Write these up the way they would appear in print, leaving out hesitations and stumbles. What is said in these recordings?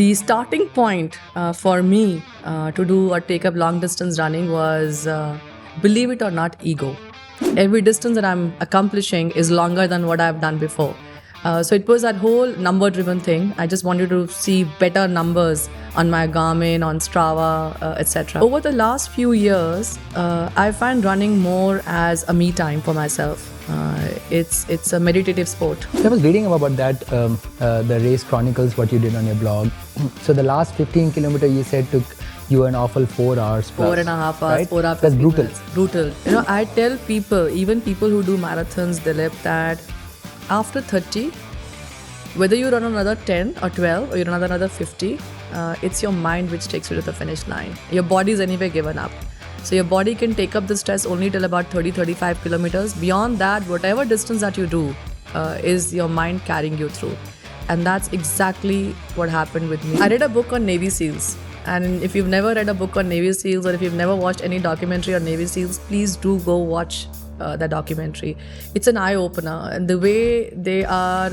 The starting point for me to do or take up long distance running was, believe it or not, ego. Every distance that I'm accomplishing is longer than what I've done before. So it was that whole number driven thing. I just wanted to see better numbers on my Garmin, on Strava, etc. Over the last few years, I find running more as a me time for myself. It's a meditative sport. I was reading about that, the race chronicles, what you did on your blog. So the last 15 kilometers you said took you an awful 4 hours plus. 4.5 hours, right? 4 hours. That's brutal. Brutal. You know, I tell people, even people who do marathons, Dilip, that after 30, whether you run another 10 or 12 or you run another 50, it's your mind which takes you to the finish line. Your body is anyway given up. So your body can take up the stress only till about 30-35 kilometers. Beyond that, whatever distance that you do is your mind carrying you through. And that's exactly what happened with me. I read a book on Navy SEALs. And if you've never read a book on Navy SEALs or if you've never watched any documentary on Navy SEALs, please do go watch that documentary. It's an eye-opener. And the way they are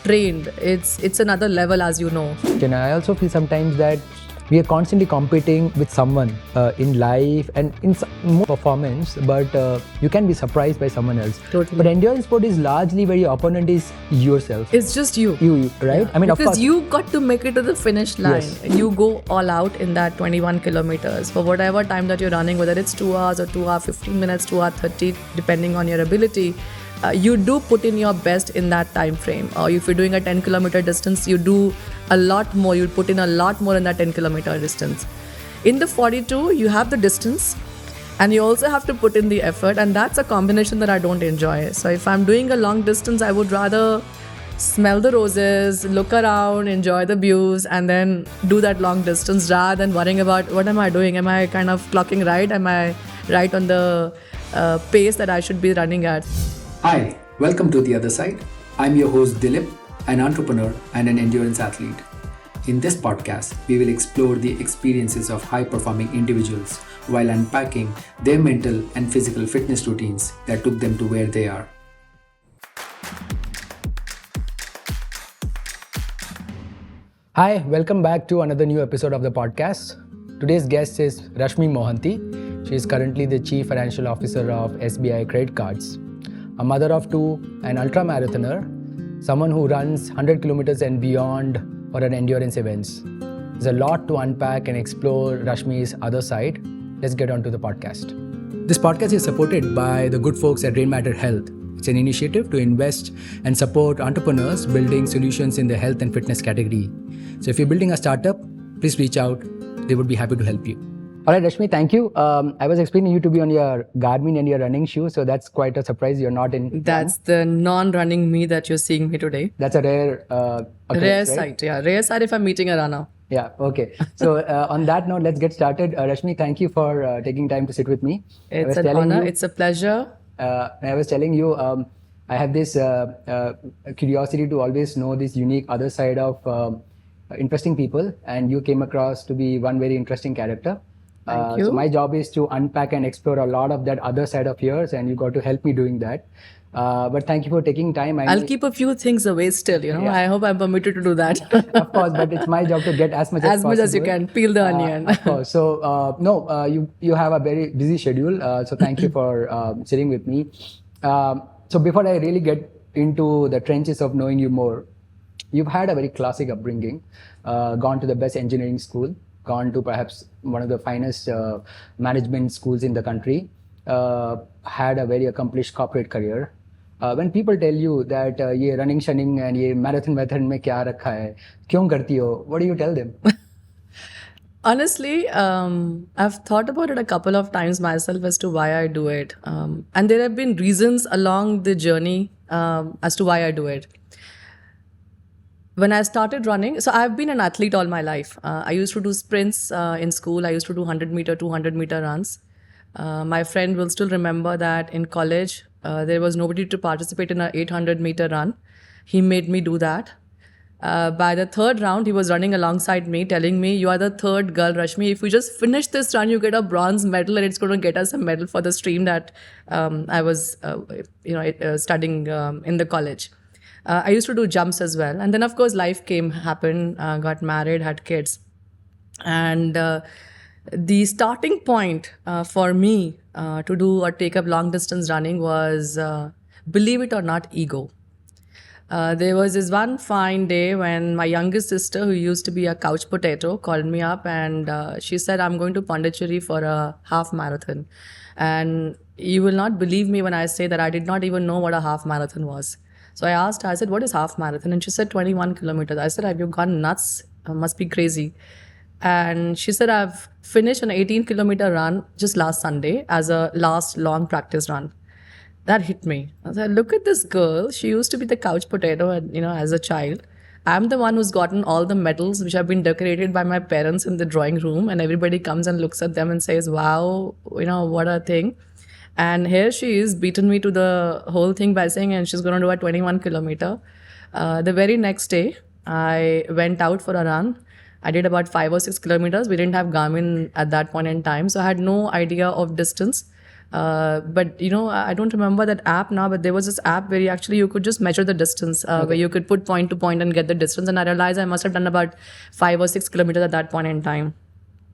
trained, it's another level, as you know. And I also feel sometimes that we are constantly competing with someone in life and in more performance, but you can be surprised by someone else. Totally. But endurance sport is largely where your opponent is yourself. It's just you. You, right? Yeah. I mean, because of course. you got to make it to the finish line. Yes. You go all out in that 21 kilometers for whatever time that you're running, whether it's 2 hours or 2 hours 15 minutes, 2 hours 30, depending on your ability. You do put in your best in that time frame. Or if you're doing a 10 kilometer distance, you do a lot more. You put in a lot more in that 10 kilometer distance. In the 42, you have the distance and you also have to put in the effort, and that's a combination that I don't enjoy. So if I'm doing a long distance, I would rather smell the roses, look around, enjoy the views, and then do that long distance rather than worrying about what am I doing? Am I kind of clocking right? Am I right on the pace that I should be running at? Hi, welcome to The Other Side. I'm your host Dilip, an entrepreneur and an endurance athlete. In this podcast, we will explore the experiences of high-performing individuals while unpacking their mental and physical fitness routines that took them to where they are. Hi, welcome back to another new episode of the podcast. Today's guest is Rashmi Mohanty. She is currently the Chief Financial Officer of SBI Credit Cards, a mother of two, an ultramarathoner, someone who runs 100 kilometers and beyond for an endurance events. There's a lot to unpack and explore Rashmi's other side. Let's get on to the podcast. This podcast is supported by the good folks at Rainmatter Health. It's an initiative to invest and support entrepreneurs building solutions in the health and fitness category. So if you're building a startup, please reach out. They would be happy to help you. All right, Rashmi, thank you. I was expecting you to be on your Garmin and your running shoes, so that's quite a surprise. You're not in. That's the non-running me that you're seeing me today. That's a rare Rare right? sight, yeah. Rare sight if I'm meeting a runner. Yeah, okay. So on that note, let's get started. Rashmi, thank you for taking time to sit with me. It's an honor. It's a pleasure. I was telling you, I have this curiosity to always know this unique other side of interesting people, and you came across to be one very interesting character. Thank you. So my job is to unpack and explore a lot of that other side of yours, and you got to help me doing that. But thank you for taking time. I'll keep a few things away still, you know. Yeah. I hope I'm permitted to do that. Of course, but it's my job to get as much as possible. As you can. Peel the onion. Of course. So, you have a very busy schedule. So thank you for sitting with me. So before I really get into the trenches of knowing you more, you've had a very classic upbringing, gone to the best engineering school, gone to perhaps one of the finest management schools in the country, had a very accomplished corporate career. When people tell you that ye running shunning and ye marathon method mein kya rakha hai, kyun karti ho, what do you tell them? Honestly, I've thought about it a couple of times myself as to why I do it. And there have been reasons along the journey as to why I do it. When I started running, so I've been an athlete all my life. I used to do sprints in school. I used to do 100 meter, 200 meter runs. My friend will still remember that in college, there was nobody to participate in an 800 meter run. He made me do that. By the third round, he was running alongside me, telling me, "You are the third girl, Rashmi. If you just finish this run, you get a bronze medal, and it's going to get us a medal for the stream that I was, studying in the college." I used to do jumps as well. And then, of course, life happened, got married, had kids. And the starting point for me to do or take up long distance running was, believe it or not, ego. There was this one fine day when my youngest sister, who used to be a couch potato, called me up and she said, I'm going to Pondicherry for a half marathon. And you will not believe me when I say that I did not even know what a half marathon was. So I asked her, I said, what is half marathon? And she said, 21 kilometers. I said, have you gone nuts? Must be crazy. And she said, I've finished an 18-kilometer run just last Sunday as a last long practice run. That hit me. I said, look at this girl. She used to be the couch potato, and as a child. I'm the one who's gotten all the medals which have been decorated by my parents in the drawing room, and everybody comes and looks at them and says, wow, what a thing. And here she is, beaten me to the whole thing by saying, and she's going to do a 21 kilometer. The very next day, I went out for a run. I did about 5 or 6 kilometers. We didn't have Garmin at that point in time, so I had no idea of distance. But I don't remember that app now, but there was this app where you could just measure the distance, where you could put point to point and get the distance. And I realized I must have done about 5 or 6 kilometers at that point in time.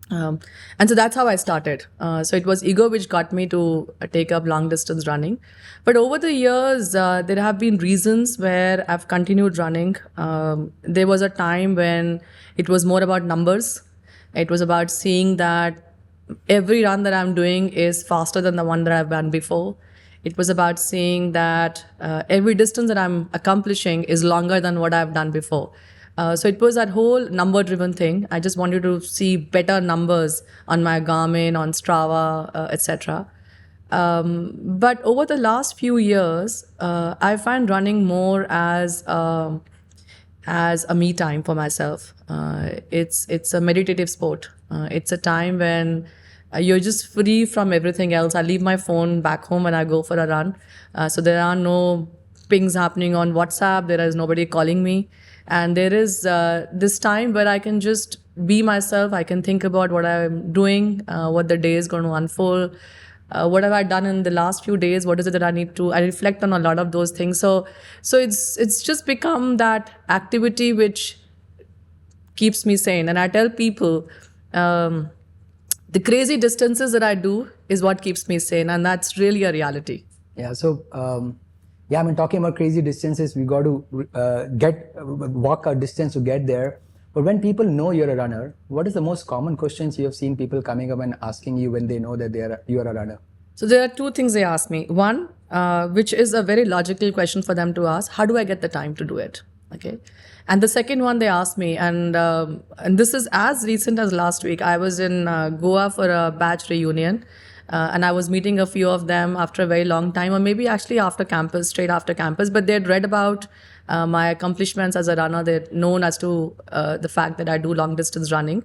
And so that's how I started. So it was ego which got me to take up long distance running. But over the years, there have been reasons where I've continued running. There was a time when it was more about numbers. It was about seeing that every run that I'm doing is faster than the one that I've done before. It was about seeing that every distance that I'm accomplishing is longer than what I've done before. So it was that whole number-driven thing. I just wanted to see better numbers on my Garmin, on Strava, etc. But over the last few years, I find running more as a me time for myself. It's a meditative sport. It's a time when you're just free from everything else. I leave my phone back home when I go for a run. So there are no pings happening on WhatsApp. There is nobody calling me. And there is this time where I can just be myself. I can think about what I'm doing, what the day is going to unfold. What have I done in the last few days? What is it that I need to? I reflect on a lot of those things. So it's just become that activity which keeps me sane. And I tell people, the crazy distances that I do is what keeps me sane, and that's really a reality. Yeah. So. Talking about crazy distances, we got to walk a distance to get there. But when people know you're a runner, what is the most common questions you have seen people coming up and asking you when they know that you are a runner? So there are two things they ask me. One, which is a very logical question for them to ask, how do I get the time to do it? Okay. And the second one they asked me, and this is as recent as last week. I was in Goa for a batch reunion. And I was meeting a few of them after a very long time, or maybe actually straight after campus. But they'd read about my accomplishments as a runner. They're known as to the fact that I do long distance running.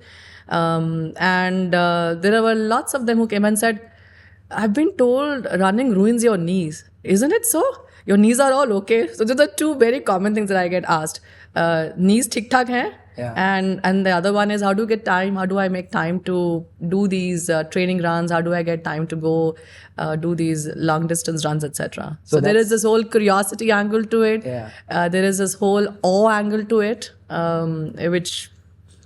And there were lots of them who came and said, I've been told running ruins your knees. Isn't it so? Your knees are all okay. So those are the two very common things that I get asked. Knees tic-tac hai? Yeah. And the other one is, how do you get time? How do I make time to do these training runs? How do I get time to go do these long distance runs, etc.? So there is this whole curiosity angle to it. Yeah. There is this whole awe angle to it, which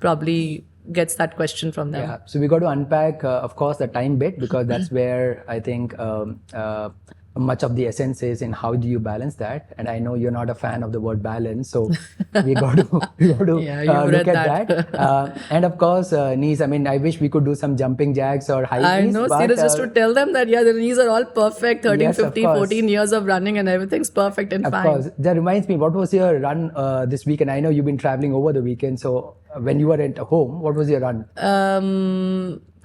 probably gets that question from them. Yeah. So we got to unpack, of course, the time bit, because that's where I think much of the essence is in how do you balance that. And I know you're not a fan of the word balance, so we got to look at that. And of course, knees. I mean, I wish we could do some jumping jacks or high knees. I know, serious, just to tell them that, the knees are all perfect, 13, yes, 15, 14 years of running and everything's perfect and fine. Of course. That reminds me, what was your run this weekend? I know you've been traveling over the weekend, so when you were at home, what was your run?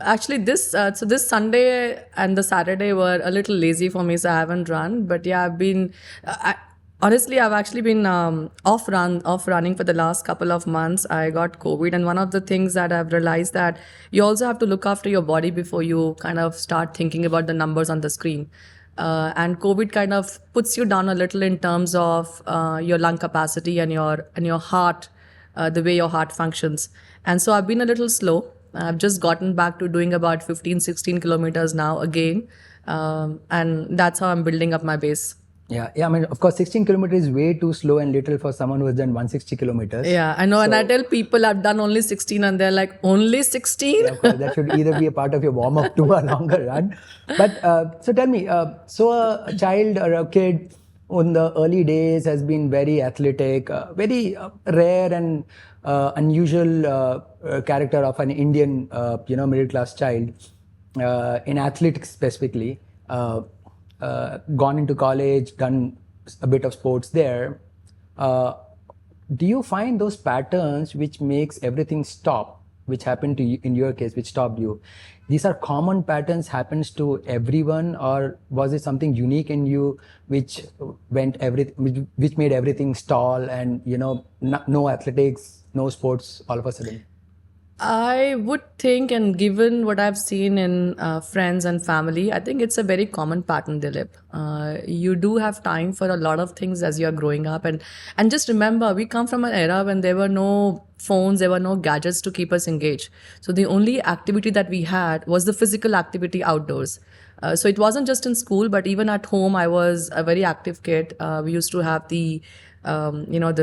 Actually, this Sunday and the Saturday were a little lazy for me, so I haven't run. But yeah, I've been, honestly, I've actually been off running for the last couple of months. I got COVID, and one of the things that I've realized that you also have to look after your body before you kind of start thinking about the numbers on the screen. And COVID kind of puts you down a little in terms of your lung capacity and your heart, the way your heart functions. And so I've been a little slow. I've just gotten back to doing about 15, 16 kilometers now again. And that's how I'm building up my base. Yeah. I mean, of course, 16 kilometers is way too slow and little for someone who has done 160 kilometers. Yeah, I know. And I So- tell people I've done only 16 and they're like, only 16? Yeah, of course, that should either be a part of your warm up to a longer run. But so tell me, so a child or a kid in the early days has been very athletic, very rare and unusual character of an Indian, middle class child in athletics specifically. Gone into college, done a bit of sports there. Uh, do you find those patterns which makes everything stop, which happened to you in your case, which stopped you? These are common patterns happens to everyone, or was it something unique in you which which made everything stall and no athletics, no sports all of a sudden? I would think, and given what I've seen in friends and family, I think it's a very common pattern, Dilip. You do have time for a lot of things as you're growing up, and just remember, we come from an era when there were no phones, there were no gadgets to keep us engaged. So the only activity that we had was the physical activity outdoors. So it wasn't just in school, but even at home, I was a very active kid. We used to have the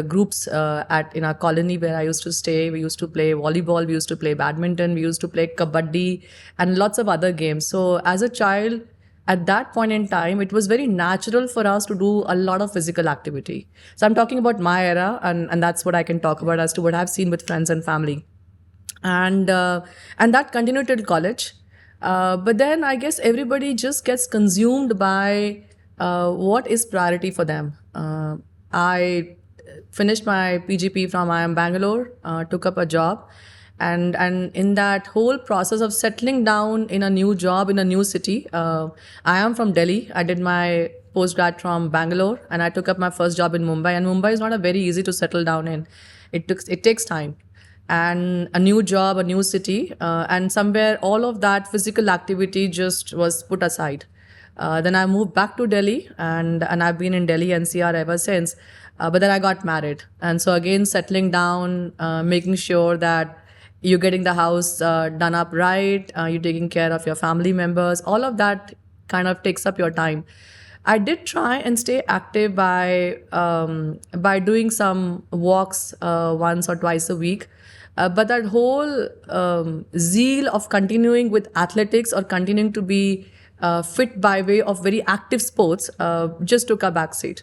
groups in our colony where I used to stay. We used to play volleyball, we used to play badminton, we used to play kabaddi, and lots of other games. So as a child, at that point in time, it was very natural for us to do a lot of physical activity. So I'm talking about my era, and that's what I can talk about as to what I've seen with friends and family, and that continued till college. But then I guess everybody just gets consumed by what is priority for them. I finished my PGP from IIM Bangalore, took up a job, and in that whole process of settling down in a new job in a new city, I am from Delhi. I did my postgrad from Bangalore, and I took up my first job in Mumbai. And Mumbai is not a very easy to settle down in. It takes time, and a new job, a new city, and somewhere all of that physical activity just was put aside. Then I moved back to Delhi, and I've been in Delhi NCR ever since. But then I got married, and so again settling down, making sure that you're getting the house done up right, you're taking care of your family members. All of that kind of takes up your time. I did try and stay active by doing some walks once or twice a week. But that whole zeal of continuing with athletics or continuing to be fit by way of very active sports just took a backseat.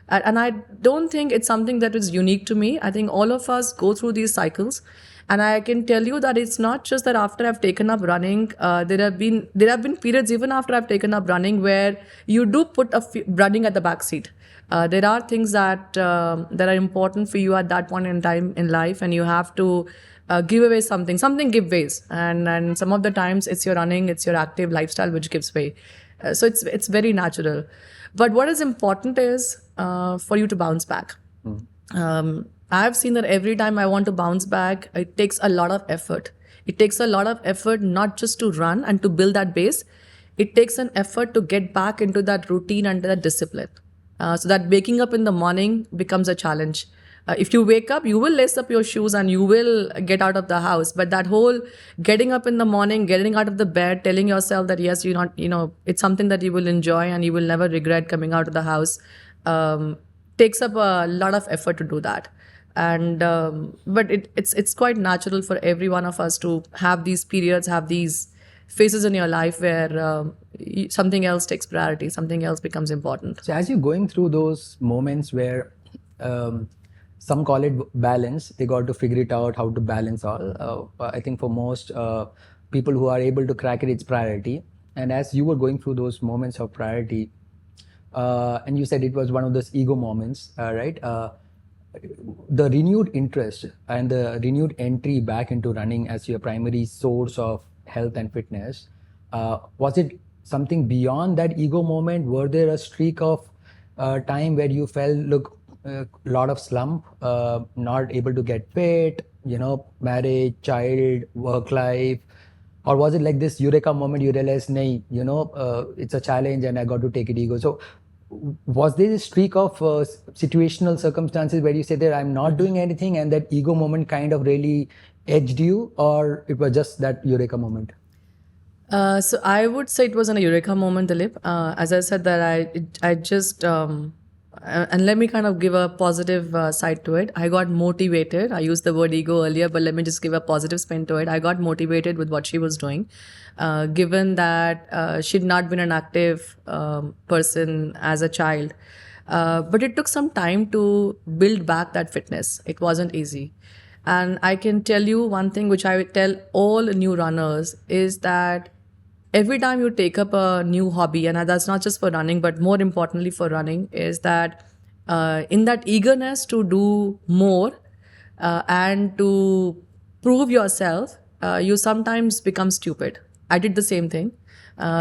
And I don't think it's something that is unique to me. I think all of us go through these cycles. And I can tell you that it's not just that after I've taken up running, there have been periods even after I've taken up running where you do put running at the back seat. There are things that are important for you at that point in time in life, and you have to give away something. Something gives, and some of the times it's your running, it's your active lifestyle which gives way. So it's very natural. But what is important is for you to bounce back. I've seen that every time I want to bounce back, it takes a lot of effort. It takes a lot of effort not just to run and to build that base. It takes an effort to get back into that routine and that discipline. So that waking up in the morning becomes a challenge. If you wake up, you will lace up your shoes and you will get out of the house. But that whole getting up in the morning, getting out of the bed, telling yourself that yes, it's something that you will enjoy and you will never regret coming out of the house, takes up a lot of effort to do that. And but it's quite natural for every one of us to have these periods, have these phases in your life where something else takes priority, something else becomes important. So as you're going through those moments where some call it balance, they got to figure it out how to balance all. I think for most people who are able to crack it, it's priority. And as you were going through those moments of priority, and you said it was one of those ego moments, right? The renewed interest and the renewed entry back into running as your primary source of health and fitness, was it something beyond that ego moment? Were there a streak of time where you felt, look, a lot of slump, not able to get fit, marriage, child, work life? Or was it like this eureka moment, you realized, nay, it's a challenge and I got to take it ego? So was there a streak of situational circumstances where you said that I'm not doing anything and that ego moment kind of really edged you, or it was just that eureka moment? So I would say it was an eureka moment, Dilip. As I said that I just and let me kind of give a positive side to it. I got motivated. I used the word ego earlier, but let me just give a positive spin to it. I got motivated with what she was doing, given that she'd not been an active person as a child. But it took some time to build back that fitness. It wasn't easy. And I can tell you one thing which I would tell all new runners is that every time you take up a new hobby, and that's not just for running, but more importantly for running, is that in that eagerness to do more and to prove yourself, you sometimes become stupid. I did the same thing.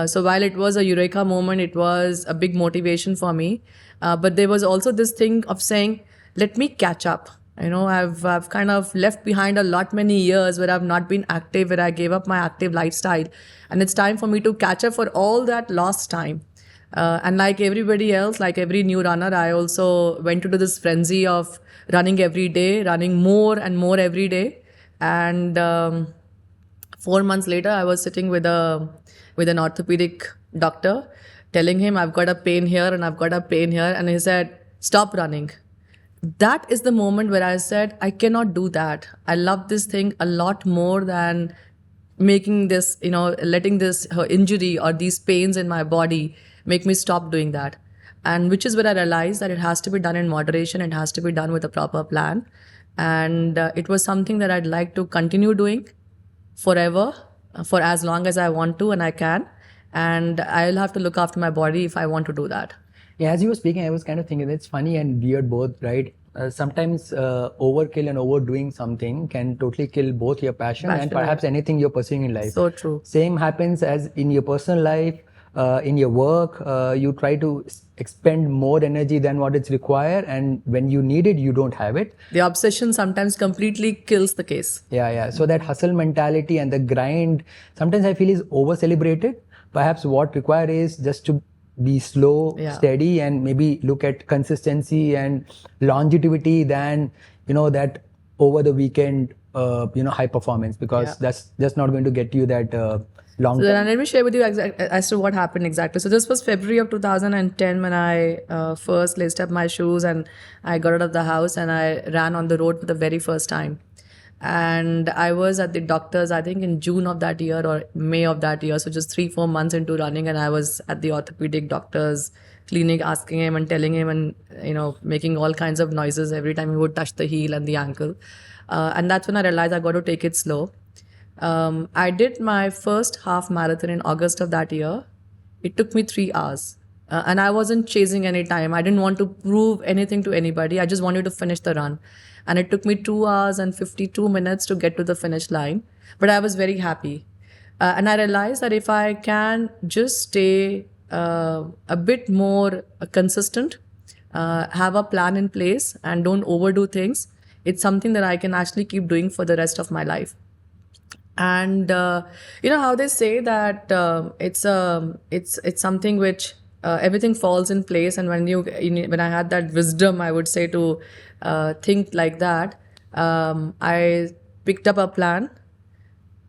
So while it was a eureka moment, it was a big motivation for me. But there was also this thing of saying, let me catch up. I've kind of left behind a lot many years where I've not been active, where I gave up my active lifestyle. And it's time for me to catch up for all that lost time. And like everybody else, like every new runner, I also went into this frenzy of running every day, running more and more every day. And 4 months later, I was sitting with an orthopedic doctor, telling him I've got a pain here and I've got a pain here, and he said, "Stop running." That is the moment where I said, I cannot do that. I love this thing a lot more than making this, letting this injury or these pains in my body make me stop doing that. And which is where I realized that it has to be done in moderation. It has to be done with a proper plan. And it was something that I'd like to continue doing forever, for as long as I want to and I can. And I'll have to look after my body if I want to do that. Yeah, as you were speaking, I was kind of thinking it's funny and weird both, right? Sometimes overkill and overdoing something can totally kill both your passion and perhaps anything you're pursuing in life. So true. Same happens as in your personal life, in your work. You try to expend more energy than what it's required, and when you need it, you don't have it. The obsession sometimes completely kills the case. Yeah. So that hustle mentality and the grind, sometimes I feel is over celebrated. Perhaps what required is just to be slow, steady, and maybe look at consistency and longevity than, that over the weekend, high performance, because that's just not going to get you that long term. So then let me share with you as to what happened exactly. So this was February of 2010 when I first laced up my shoes and I got out of the house and I ran on the road for the very first time. And I was at the doctor's, I think in June of that year or May of that year. So just 3-4 months into running, and I was at the orthopedic doctor's clinic asking him and telling him and, making all kinds of noises every time he would touch the heel and the ankle. And that's when I realized I got to take it slow. I did my first half marathon in August of that year. It took me 3 hours. And I wasn't chasing any time. I didn't want to prove anything to anybody. I just wanted to finish the run. And it took me 2 hours and 52 minutes to get to the finish line. But I was very happy. And I realized that if I can just stay a bit more consistent, have a plan in place and don't overdo things, it's something that I can actually keep doing for the rest of my life. And you know how they say that it's something which everything falls in place. And when I had that wisdom, I would say to think like that. I picked up a plan.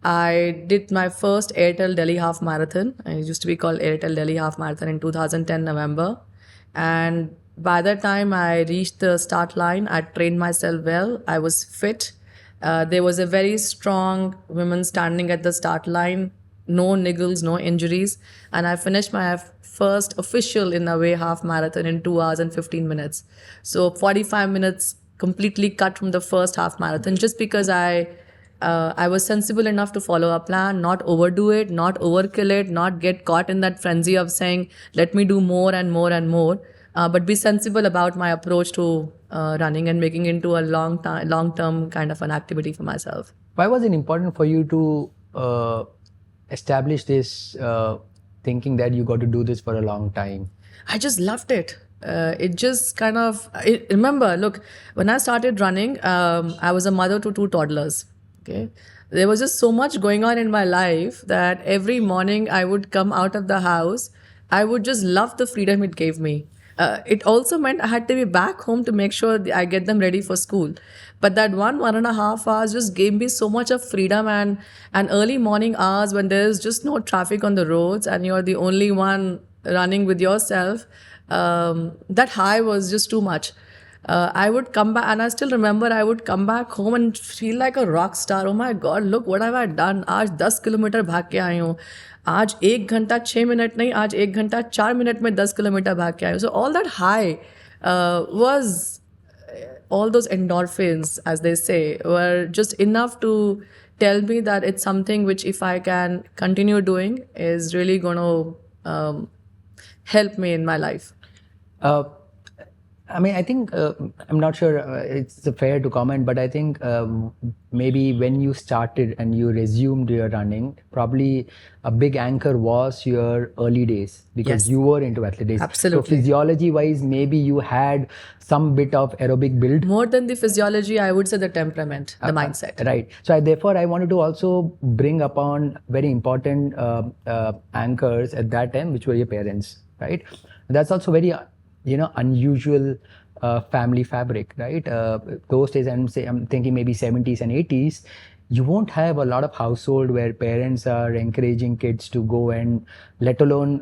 I did my first Airtel Delhi half marathon. It used to be called Airtel Delhi half marathon in 2010 November. And by the time I reached the start line, I trained myself well. I was fit. There was a very strong woman standing at the start line, no niggles, no injuries. And I finished my first official, in a way, half marathon in 2 hours and 15 minutes. So 45 minutes completely cut from the first half marathon, just because I was sensible enough to follow a plan, not overdo it, not overkill it, not get caught in that frenzy of saying, let me do more and more and more. But be sensible about my approach to running and making it into a long-term kind of an activity for myself. Why was it important for you to establish this thinking that you got to do this for a long time? I just loved it. It just kind of, remember, look, when I started running, I was a mother to 2 toddlers. Okay. There was just so much going on in my life that every morning I would come out of the house, I would just love the freedom it gave me. It also meant I had to be back home to make sure I get them ready for school. But that 1.5 hours just gave me so much of freedom, and early morning hours when there's just no traffic on the roads and you're the only one running with yourself. That high was just too much. I would come back, and I still remember I would come back home and feel like a rock star. Oh my God, look what have I done? आज 10 kilometre भाग के आई हूँ. आज 1 घंटा 6 minute नहीं, आज 1 घंटा 4 minute में 10 किलोमीटर भाग के आई हूँ. So all that high was all those endorphins, as they say, were just enough to tell me that it's something which, if I can continue doing, is really going to help me in my life. I mean, I think, I'm not sure it's fair to comment, but I think maybe when you started and you resumed your running, probably a big anchor was your early days, because Yes. you were into athletics. Absolutely. So physiology-wise, maybe you had some bit of aerobic build. More than the physiology, I would say the temperament, the mindset. Right. So therefore, I wanted to also bring upon very important anchors at that time, which were your parents, right? That's also very unusual family fabric, right? Those days, I'm thinking maybe 70s and 80s, you won't have a lot of household where parents are encouraging kids to go and, let alone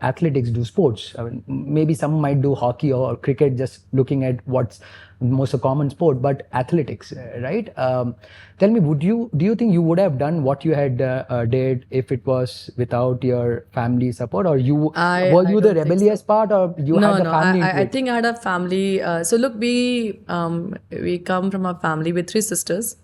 athletics, do sports. I mean, maybe some might do hockey or cricket, just looking at what's most a common sport, but athletics, right? Tell me, do you think you would have done what you had did if it was without your family support, or were you the don't think rebellious part, or you had the family? I think I had a family. So look, we come from a family with 3 sisters.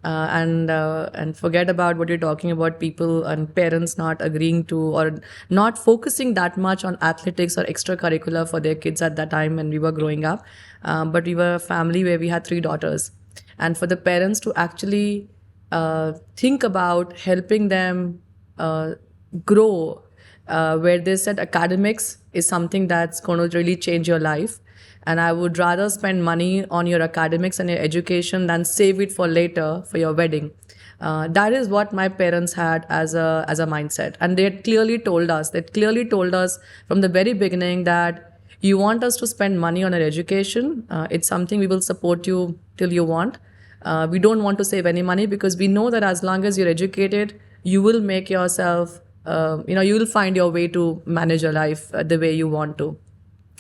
And forget about what you're talking about, people and parents not agreeing to or not focusing that much on athletics or extracurricular for their kids at that time when we were growing up. But we were a family where we had 3 daughters. And for the parents to actually think about helping them grow, where they said academics is something that's going to really change your life. And I would rather spend money on your academics and your education than save it for later for your wedding. That is what my parents had as a mindset. And they had clearly told us from the very beginning that you want us to spend money on our education. It's something we will support you till you want. We don't want to save any money, because we know that as long as you're educated, you will make yourself, you will find your way to manage your life the way you want to.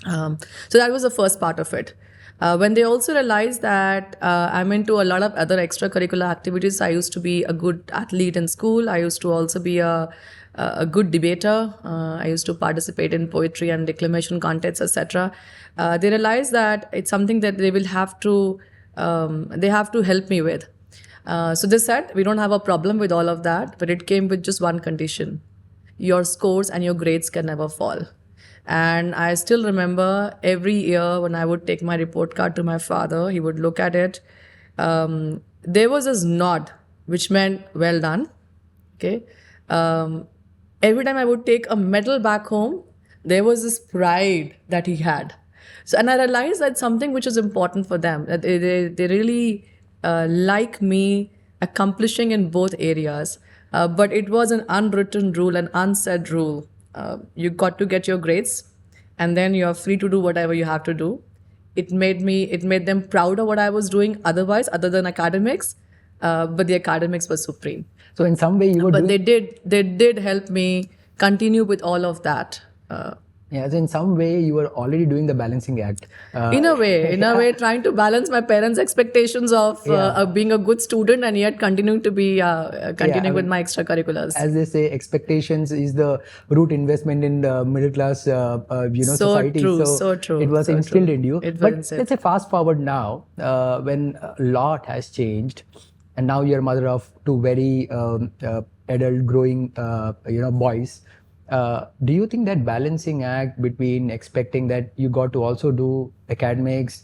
So that was the first part of it. When they also realized that I'm into a lot of other extracurricular activities, I used to be a good athlete in school. I used to also be a good debater. I used to participate in poetry and declamation contests, etc. They realized that it's something that they will have to, they have to help me with. So they said, we don't have a problem with all of that, but it came with just one condition: your scores and your grades can never fall. And I still remember every year when I would take my report card to my father, he would look at it. There was this nod, which meant well done. Okay. Every time I would take a medal back home, there was this pride that he had. So, and I realized that's something which is important for them. That they really like me accomplishing in both areas. But it was an unwritten rule, an unsaid rule. You got to get your grades, and then you're free to do whatever you have to do. It made them proud of what I was doing otherwise, other than academics. But the academics was supreme. So in some way you were But they did help me continue with all of that. Yeah, so in some way you were already doing the balancing act. In a way, trying to balance my parents' expectations of being a good student and yet continuing to be with my extracurriculars. As they say, expectations is the root investment in the middle class, society. So true. It was instilled in you. But let's say fast forward now, when a lot has changed, and now you're mother of 2 very adult, growing, boys. Do you think that balancing act between expecting that you got to also do academics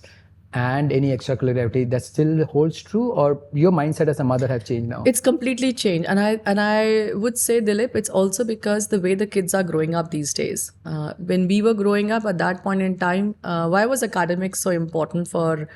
and any extracurricular activity, that still holds true, or your mindset as a mother has changed now? It's completely changed, and I would say, Dilip, it's also because the way the kids are growing up these days. When we were growing up at that point in time, why was academics so important for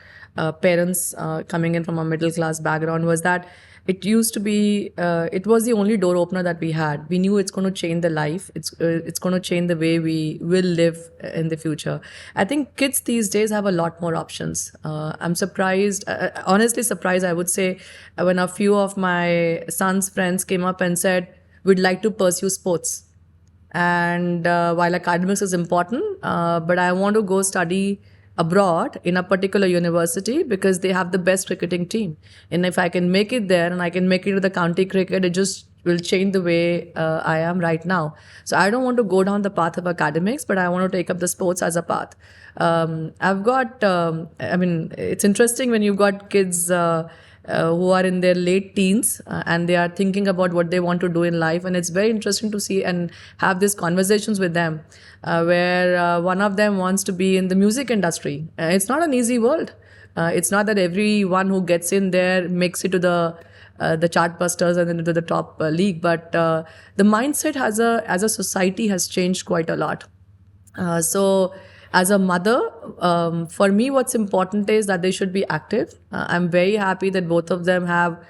parents coming in from a middle class background? Was that it used to be, it was the only door opener that we had. We knew it's going to change the life. It's going to change the way we will live in the future. I think kids these days have a lot more options. I'm surprised, honestly surprised, I would say, when a few of my son's friends came up and said, we'd like to pursue sports. And while academics is important, but I want to go study abroad in a particular university because they have the best cricketing team. And if I can make it there and I can make it to the county cricket, it just will change the way I am right now. So I don't want to go down the path of academics, but I want to take up the sports as a path. I've got, it's interesting when you've got kids who are in their late teens and they are thinking about what they want to do in life. And it's very interesting to see and have these conversations with them where one of them wants to be in the music industry. It's not an easy world. It's not that everyone who gets in there makes it to the chart busters and then into the top league. But the mindset as a society has changed quite a lot. So as a mother, for me, what's important is that they should be active. I'm very happy that both of them have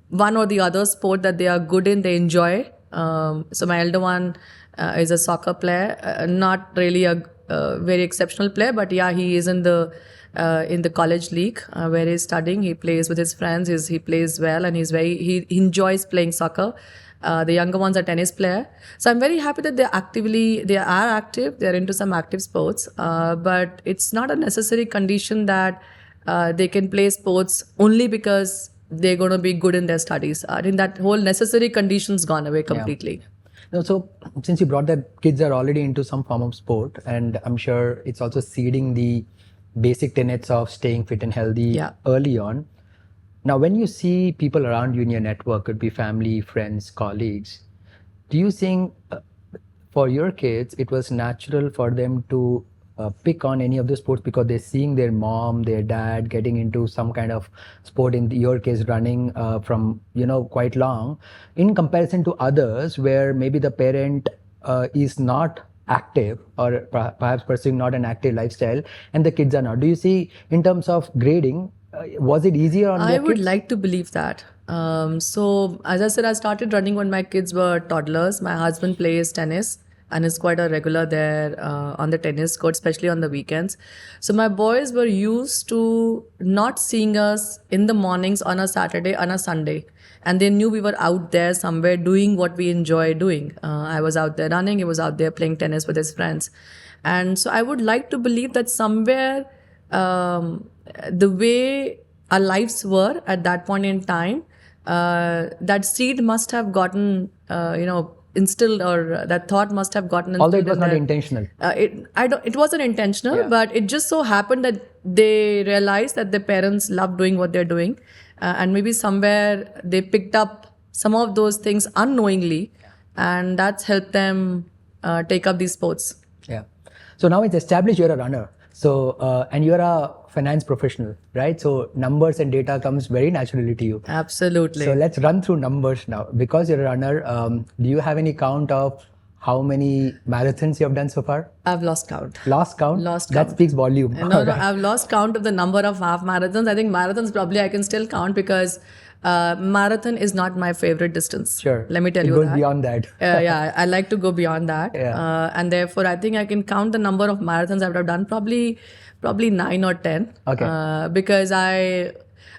one or the other sport that they are good in, they enjoy. So my elder one is a soccer player, not really a very exceptional player, but yeah, he is in the college league where he's studying. He plays with his friends. He plays well, and he enjoys playing soccer. The younger one's a tennis player. So I'm very happy that they are active, they're into some active sports, but it's not a necessary condition that they can play sports only because they're going to be good in their studies. I think that whole necessary condition's gone away completely. Yeah. No, so since you brought that kids are already into some form of sport, and I'm sure it's also seeding the basic tenets of staying fit and healthy early on. Now, when you see people around you in your network, could be family, friends, colleagues, do you think for your kids, it was natural for them to pick on any of the sports because they're seeing their mom, their dad getting into some kind of sport, in your case running from quite long, in comparison to others where maybe the parent is not active or perhaps pursuing not an active lifestyle and the kids are not? Do you see in terms of grading, was it easier on I would like to believe that. So as I said, I started running when my kids were toddlers. My husband plays tennis and is quite a regular there on the tennis court, especially on the weekends. So my boys were used to not seeing us in the mornings on a Saturday, on a Sunday. And they knew we were out there somewhere doing what we enjoy doing. I was out there running, he was out there playing tennis with his friends. And so I would like to believe that somewhere the way our lives were at that point in time, that seed must have gotten, instilled, or that thought must have gotten instilled. Although it was not intentional. It wasn't intentional, but it just so happened that they realized that their parents love doing what they're doing. And maybe somewhere they picked up some of those things unknowingly, and that's helped them take up these sports. Yeah. So now it's established you're a runner. So, and you're a finance professional, right? So numbers and data comes very naturally to you. Absolutely. So let's run through numbers now. Because you're a runner, do you have any count of how many marathons you have done so far? I've lost count. Lost count? Lost count. That speaks volume. No, I've lost count of the number of half marathons. I think marathons probably I can still count because marathon is not my favorite distance. Sure. Let me tell you that. It goes beyond that. Yeah, I like to go beyond that. Yeah. And therefore, I think I can count the number of marathons I would have done, probably 9 or 10. Okay. Because I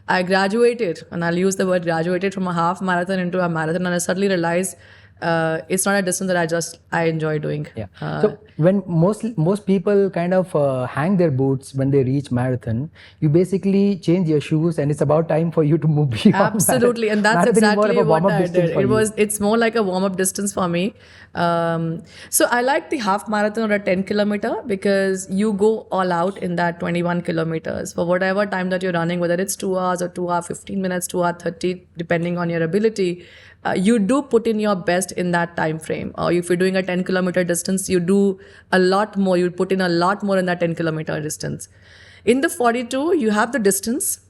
graduated, and I'll use the word graduated, from a half marathon into a marathon, and I suddenly realized it's not a distance that I enjoy doing. Yeah. So when most people kind of hang their boots when they reach marathon, you basically change your shoes, and it's about time for you to move beyond. Absolutely, and that's exactly what I did. It's more like a warm-up distance for me. So I like the half marathon or a 10 kilometer because you go all out in that 21 kilometers for whatever time that you're running, whether it's 2 hours or 2 hours 15 minutes, 2 hours 30, depending on your ability. You do put in your best in that time frame. Or if you're doing a 10 kilometer distance, you do a lot more. You put in a lot more in that 10 kilometer distance. In the 42, you have the distance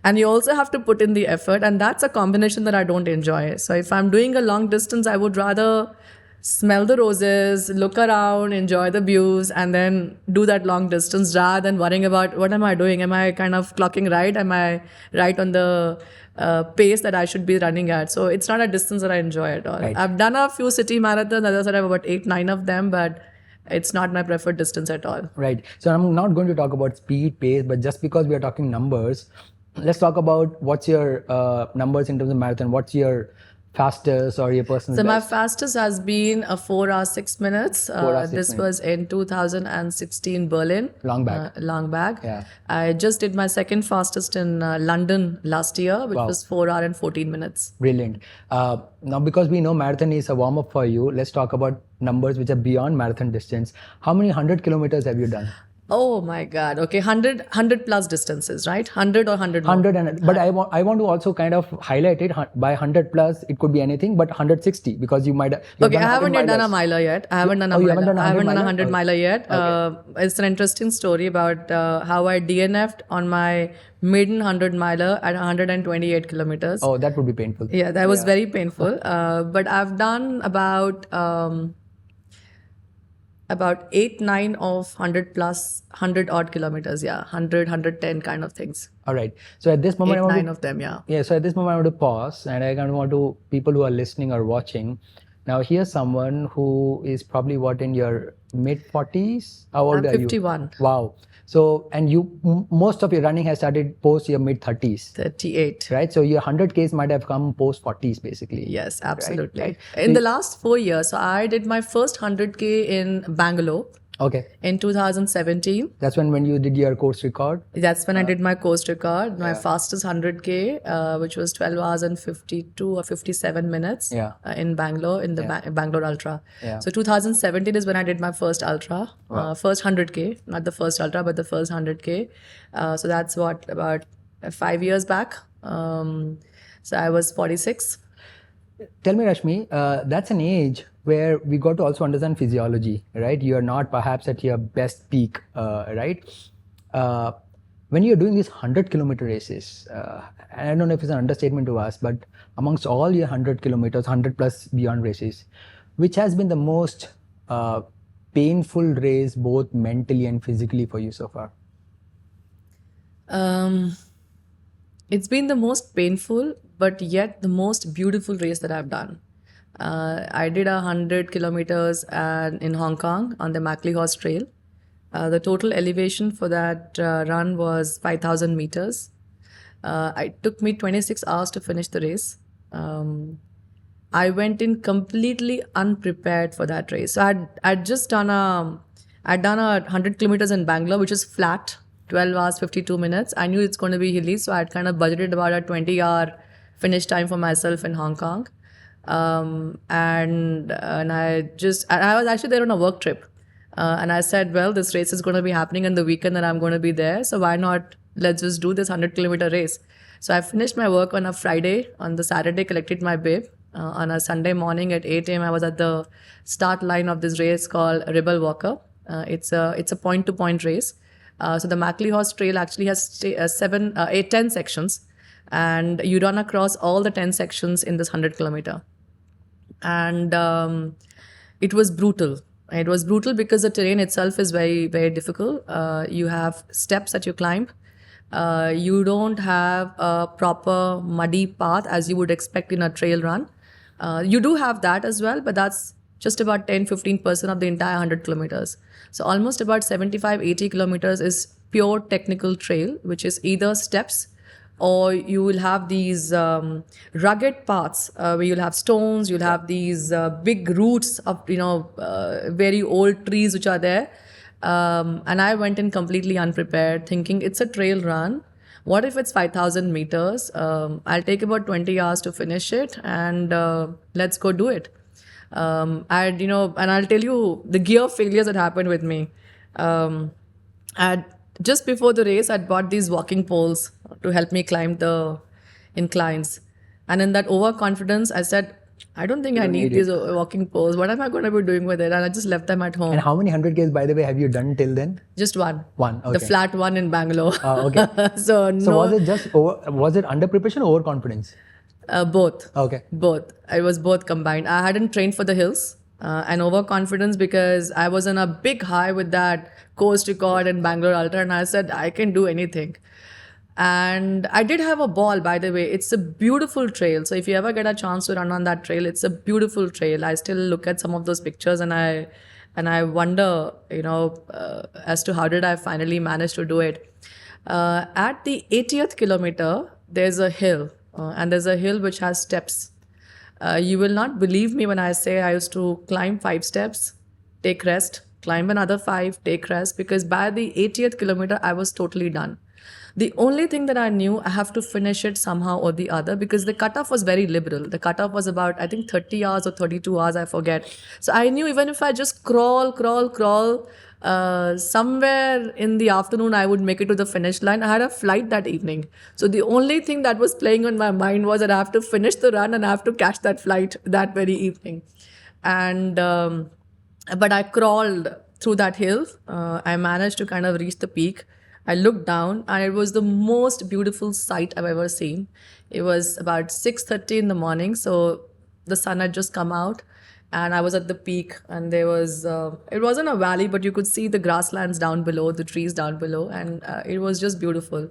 and you also have to put in the effort. And that's a combination that I don't enjoy. So if I'm doing a long distance, I would rather smell the roses, look around, enjoy the views, and then do that long distance rather than worrying about what am I doing? Am I kind of clocking right? Am I right on the pace that I should be running at. So it's not a distance that I enjoy at all. Right. I've done a few city marathons. As I said, I have about 8-9 of them, but it's not my preferred distance at all. Right. So I'm not going to talk about speed, pace, but just because we are talking numbers, let's talk about what's your numbers in terms of marathon. What's your fastest or your personal So my best? fastest has been a 4 hours 6 minutes. 4 hours, 6 This was in 2016 Berlin. Long back. Long back. Yeah. I just did my second fastest in London last year, which was 4 hours and 14 minutes. Brilliant. Now, because we know marathon is a warm up for you, let's talk about numbers which are beyond marathon distance. How many 100 kilometers have you done? Oh my God. Okay, 100 plus distances, right? 100 or 100 more? 100 but I want to also kind of highlight it by 100 plus. It could be anything, but 160 because you might. Okay, I haven't yet done a miler yet. I haven't done a you miler. haven't done a I haven't 100 done a miler? 100 miler yet. It's an interesting story about how I DNF'd on my maiden 100 miler at 128 kilometers. Oh, that would be painful. Yeah, that was very painful. But I've done about 8-9 of 100 plus 100 odd kilometers. Yeah, 100-110 kind of things. All right. So at this moment, I want 8-9 to, of them. Yeah. yeah. So at this moment, I want to pause, and I kind of want to people who are listening or watching. Now, here's someone who is probably what in your mid 40s. How old I'm are you? 51. Wow. So, and most of your running has started post your mid 30s, 38. right? So your 100Ks might have come post 40s, basically. Yes, absolutely. Right. In the last 4 years, so I did my first 100K in Bangalore Okay. in 2017. That's when you did your course record. That's when I did my course record. My fastest 100K, which was 12 hours and 52 or 57 minutes Yeah. in Bangalore, in the Bangalore Ultra. Yeah. So 2017 is when I did my first Ultra, first 100K, not the first Ultra, but the first 100K. So that's what, about 5 years back. So I was 46. Tell me, Rashmi, that's an age where we got to also understand physiology, right? You're not perhaps at your best peak, right? When you're doing these 100-kilometer races, I don't know if it's an understatement to ask, but amongst all your 100 kilometers, 100 plus beyond races, which has been the most painful race, both mentally and physically for you so far? It's been the most painful, but yet the most beautiful race that I've done. I did 100 kilometers in Hong Kong on the Mackley Horse Trail. The total elevation for that run was 5,000 meters. It took me 26 hours to finish the race. I went in completely unprepared for that race. So I'd just done I'd done 100 kilometers in Bangalore, which is flat, 12 hours, 52 minutes. I knew it's going to be hilly, so I'd kind of budgeted about a 20-hour finish time for myself in Hong Kong. And I was actually there on a work trip. And I said, well, this race is going to be happening on the weekend and I'm going to be there. So why not, let's just do this 100-kilometer race. So I finished my work on a Friday. On the Saturday, collected my babe. On a Sunday morning at 8 a.m., I was at the start line of this race called Rebel Walker. It's a point-to-point race. So the Mackley Horse Trail actually has 10 sections. And you run across all the 10 sections in this 100-kilometer. And it was brutal. It was brutal because the terrain itself is very, very difficult. You have steps that you climb. You don't have a proper muddy path as you would expect in a trail run. You do have that as well, but that's just about 10-15% of the entire 100 kilometers. So almost about 75-80 kilometers is pure technical trail, which is either steps or you will have these rugged paths where you'll have stones, you'll have these big roots of, very old trees which are there. And I went in completely unprepared, thinking it's a trail run. What if it's 5,000 meters? I'll take about 20 hours to finish it and let's go do it. And I'll tell you the gear failures that happened with me. Just before the race, I'd bought these walking poles to help me climb the inclines. And in that overconfidence, I said, I don't think I need these walking poles. What am I going to be doing with it? And I just left them at home. And how many 100Ks, by the way, have you done till then? Just one. One, okay. The flat one in Bangalore. Okay. So was it under preparation or overconfidence? Both. Okay. Both. It was both combined. I hadn't trained for the hills and overconfidence because I was on a big high with that course record in Bangalore Ultra, and I said, I can do anything. And I did have a ball, by the way. It's a beautiful trail. So if you ever get a chance to run on that trail, it's a beautiful trail. I still look at some of those pictures and I wonder, as to how did I finally manage to do it. At the 80th kilometer, there's a hill, and there's a hill which has steps. You will not believe me when I say I used to climb 5 steps, take rest, climb another 5, take rest, because by the 80th kilometer, I was totally done. The only thing that I knew, I have to finish it somehow or the other, because the cutoff was very liberal. The cutoff was about, I think, 30 hours or 32 hours, I forget. So I knew even if I just crawl, somewhere in the afternoon, I would make it to the finish line. I had a flight that evening. So the only thing that was playing on my mind was that I have to finish the run and I have to catch that flight that very evening. And but I crawled through that hill. I managed to kind of reach the peak. I looked down and it was the most beautiful sight I've ever seen. It was about 6:30 in the morning, so the sun had just come out and I was at the peak, and there was, it wasn't a valley, but you could see the grasslands down below, the trees down below, and it was just beautiful.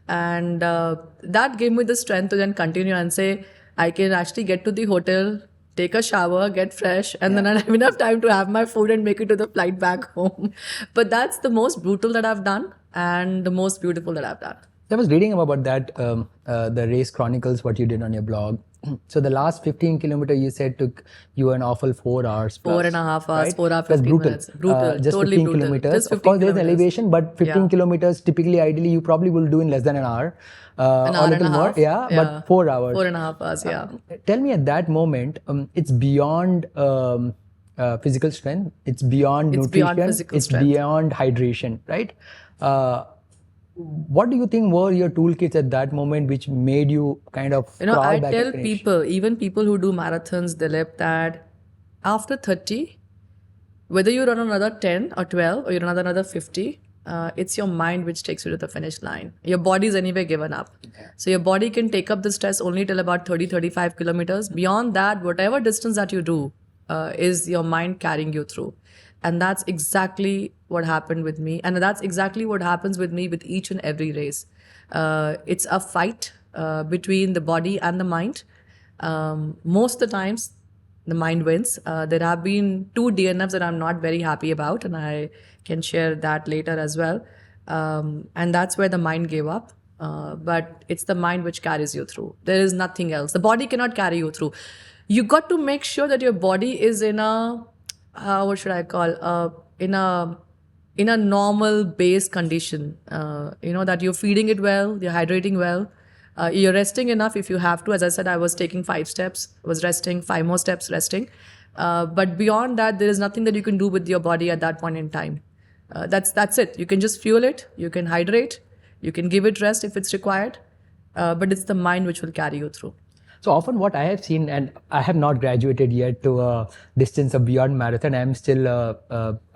And that gave me the strength to then continue and say, I can actually get to the hotel, take a shower, get fresh, and then I have enough time to have my food and make it to the flight back home. But that's the most brutal that I've done and the most beautiful that I've done. I was reading about that, the race chronicles, what you did on your blog. So the last 15 kilometer you said took you an awful 4 hours plus, 4.5 hours, right? 4 hours, That's 15 brutal. minutes. Brutal, Just totally 15 brutal. kilometers. Just 15 of course, there's kilometers. elevation, but 15 kilometers, typically, ideally, you probably will do in less than an hour. An hour or a little and a more, half. but 4 hours. 4.5 hours, yeah. Tell me at that moment, it's beyond physical strength, it's beyond nutrition, beyond physical it's strength. beyond hydration, right? What do you think were your toolkits at that moment which made you kind of crawl I back tell and finish? people, even people who do marathons, Dilip, that after 30, whether you run another 10 or 12 or you run another 50, it's your mind which takes you to the finish line. Your body's anyway given up. So your body can take up the stress only till about 30, 35 kilometers. Beyond that, whatever distance that you do is your mind carrying you through. And that's exactly what happened with me. And that's exactly what happens with me with each and every race. It's a fight between the body and the mind. Most of the times, the mind wins. There have been 2 DNFs that I'm not very happy about, and I can share that later as well. And that's where the mind gave up. But it's the mind which carries you through. There is nothing else. The body cannot carry you through. You got to make sure that your body is in a, what should I call, in a normal base condition. That you're feeding it well, you're hydrating well. You're resting enough if you have to. As I said, I was taking 5 steps, was resting, 5 more steps resting. But beyond that, there is nothing that you can do with your body at that point in time. That's it. You can just fuel it, you can hydrate, you can give it rest if it's required, but it's the mind which will carry you through. So often what I have seen, and I have not graduated yet to a distance of beyond marathon, I'm still,